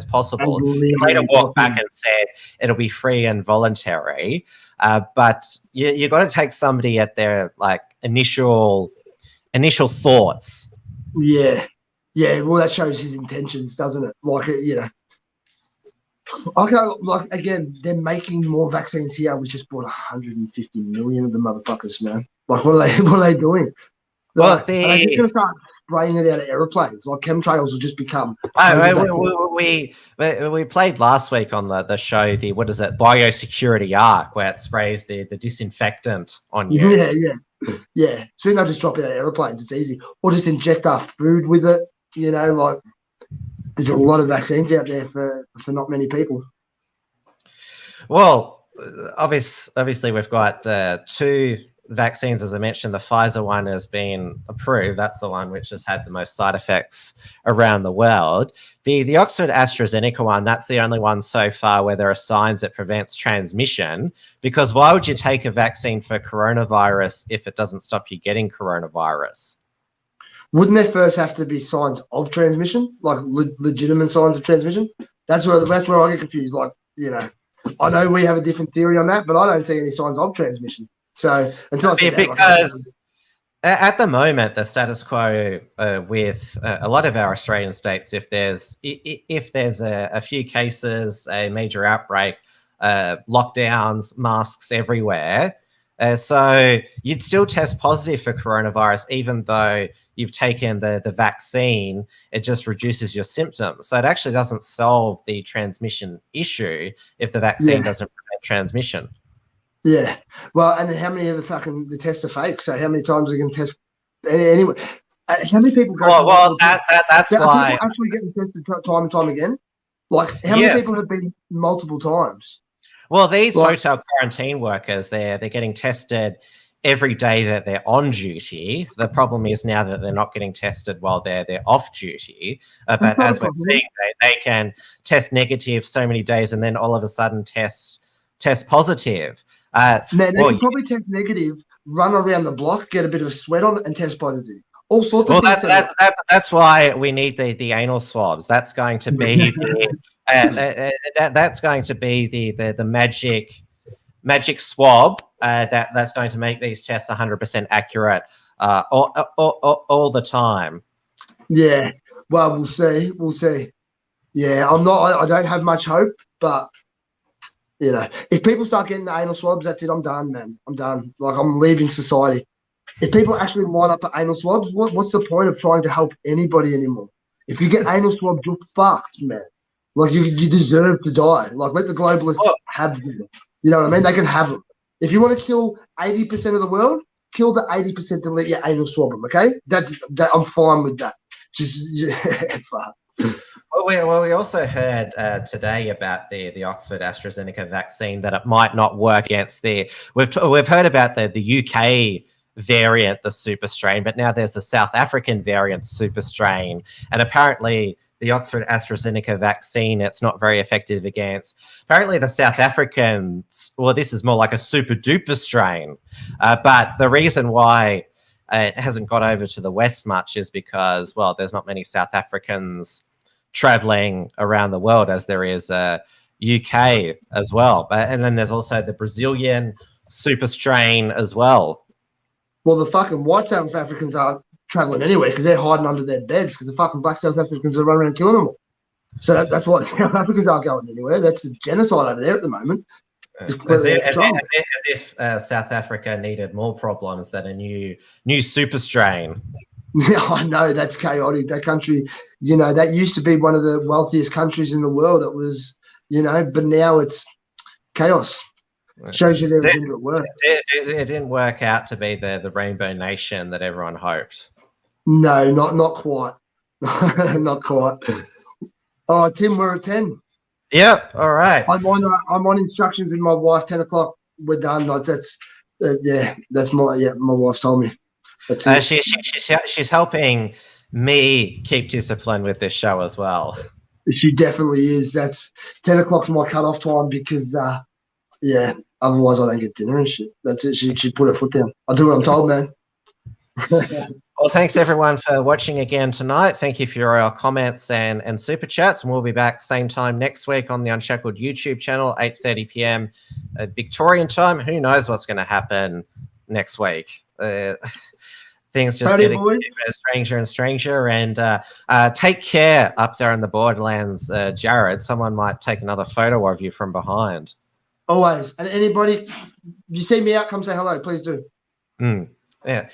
Speaker 2: possible. He later walked back and said it'll be free and voluntary. But you got to take somebody at their like initial thoughts. Yeah.
Speaker 3: Well, that shows his intentions, doesn't it? Like, okay, like again, they're making more vaccines here. We just bought 150 million of the motherfuckers, man. Like, what are they doing? Well, they're just going to start spraying it out of airplanes. Like, chemtrails will just become.
Speaker 2: We played last week on the show the biosecurity arc, where it sprays the disinfectant on you.
Speaker 3: Yeah. Soon they'll just drop it out of airplanes. It's easy, or just inject our food with it. Like there's a lot of vaccines out there for not many people.
Speaker 2: Well, obviously we've got 2 vaccines, as I mentioned. The Pfizer one has been approved. That's the one which has had the most side effects around the world. The Oxford AstraZeneca one, that's the only one so far where there are signs that prevents transmission, because why would you take a vaccine for coronavirus if it doesn't stop you getting coronavirus?
Speaker 3: Wouldn't there first have to be signs of transmission, like legitimate signs of transmission? That's where I get confused. Like, I know we have a different theory on that, but I don't see any signs of transmission. So until
Speaker 2: because at the moment, the status quo with a lot of our Australian states, if there's a few cases, a major outbreak, lockdowns, masks everywhere. So you'd still test positive for coronavirus, even though you've taken the vaccine. It just reduces your symptoms. So it actually doesn't solve the transmission issue if the vaccine doesn't prevent transmission.
Speaker 3: Yeah. Well, and how many of the tests are fake? So how many times are you going to test anyway? How many people go?
Speaker 2: Well, that's why
Speaker 3: people actually getting tested time and time again. Like, how many people have been multiple times?
Speaker 2: Well, these hotel quarantine workers, they're getting tested every day that they're on duty. The problem is now that they're not getting tested while they're off duty. But as we're seeing, they can test negative so many days and then all of a sudden test positive.
Speaker 3: Man, they can probably test negative, run around the block, get a bit of a sweat on it, and test positive. All sorts of things.
Speaker 2: That's why we need the anal swabs. That's going to be that's going to be the magic swab that's going to make these tests 100% accurate all the time.
Speaker 3: Yeah. Well, we'll see. Yeah, I don't have much hope, but if people start getting the anal swabs, that's it. I'm done, man. I'm done. Like, I'm leaving society. If people actually line up for anal swabs, what's the point of trying to help anybody anymore? If you get anal swabs, you're fucked, man. Like, you deserve to die. Like, let the globalists have them. You know what I mean? They can have them. If you want to kill 80% of the world, kill the 80% and let your anal swab them, okay? I'm fine with that. Fuck.
Speaker 2: Well, we also heard today about the Oxford AstraZeneca vaccine, that it might not work against we've heard about the UK variant, the super strain, but now there's the South African variant super strain, and apparently the Oxford AstraZeneca vaccine, it's not very effective against. Apparently the South Africans, well, this is more like a super duper strain, but the reason why it hasn't got over to the West much is because, well, there's not many South Africans traveling around the world as there is UK as well. And then there's also the Brazilian super strain as well.
Speaker 3: Well, the fucking white South Africans aren't traveling anywhere because they're hiding under their beds because the fucking black South Africans are running around killing them all. So that's why South Africans aren't going anywhere. That's a genocide over there at the moment.
Speaker 2: As if South Africa needed more problems than a new super strain.
Speaker 3: Yeah, I know, that's chaotic. That country, that used to be one of the wealthiest countries in the world. It was, but now it's chaos. Shows you they're doing it work.
Speaker 2: It didn't work out to be the rainbow nation that everyone hoped.
Speaker 3: No, not quite. Not quite. Oh, Tim, we're at 10.
Speaker 2: Yep. All right.
Speaker 3: I'm on instructions with my wife. 10 o'clock. We're done. That's my wife told me. That's
Speaker 2: she's helping me keep discipline with this show as well.
Speaker 3: She definitely is. That's 10 o'clock my cut-off time because otherwise I don't get dinner and shit. That's it. She put her foot down. I do what I'm told, man.
Speaker 2: Well, thanks everyone for watching again tonight. Thank you for your comments and super chats, and we'll be back same time next week on the Unshackled YouTube channel, 8:30 p.m. Victorian time. Who knows what's going to happen next week? Things just getting stranger and stranger. And take care up there in the borderlands, Jarrad. Someone might take another photo of you from behind.
Speaker 3: Always. And anybody, you see me out, come say hello. Please do.
Speaker 2: Yeah.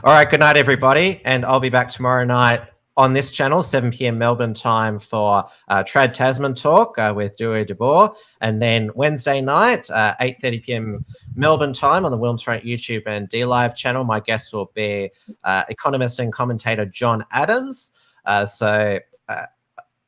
Speaker 2: All right. Good night, everybody. And I'll be back tomorrow night on this channel, 7 p.m. Melbourne time for Trad Tasman Talk with Dewey DeBoer. And then Wednesday night, 8:30 p.m. Melbourne time on the Wilmsfront YouTube and D-Live channel. My guest will be economist and commentator John Adams.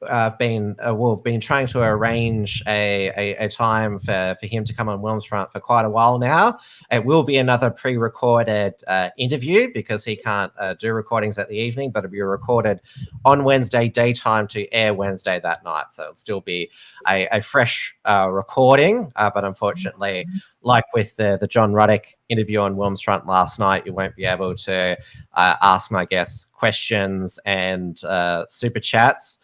Speaker 2: We've been trying to arrange a time for him to come on Wilmsfront for quite a while now. It will be another pre-recorded interview because he can't do recordings at the evening, but it'll be recorded on Wednesday daytime to air Wednesday that night. So it'll still be a fresh recording, but unfortunately, like with the John Ruddock interview on Wilmsfront last night, you won't be able to ask my guests questions and super chats.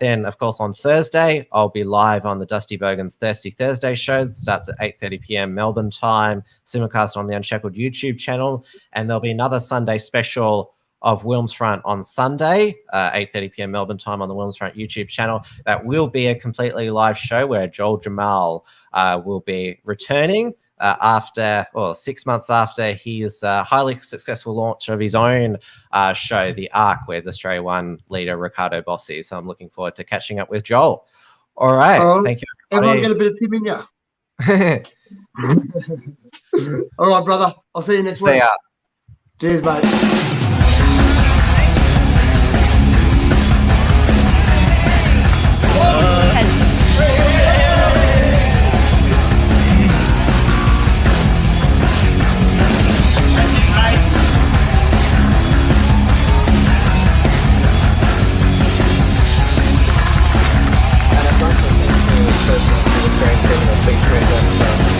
Speaker 2: Then, of course, on Thursday, I'll be live on the Dusty Bogan's Thirsty Thursday show. It starts at 8:30 p.m. Melbourne time, simulcast on the Unshackled YouTube channel. And there'll be another Sunday special of Wilmsfront on Sunday, 8:30 p.m. Melbourne time on the Wilmsfront YouTube channel. That will be a completely live show where Joel Jamal will be returning after 6 months after his highly successful launch of his own show, The Arc, with Australia One leader Ricardo Bossi. So I'm looking forward to catching up with Joel. All right. Thank you, everybody.
Speaker 3: Everyone get a bit of Tim in ya. All right, brother. I'll see you next week.
Speaker 2: See ya.
Speaker 3: Cheers, mate.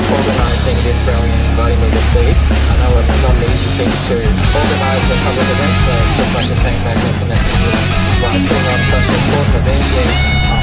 Speaker 1: Organising this rally and inviting me to speak. I know it's not an easy thing to organise a public event, so I'd just like to thank Magna for making this putting on such an important event.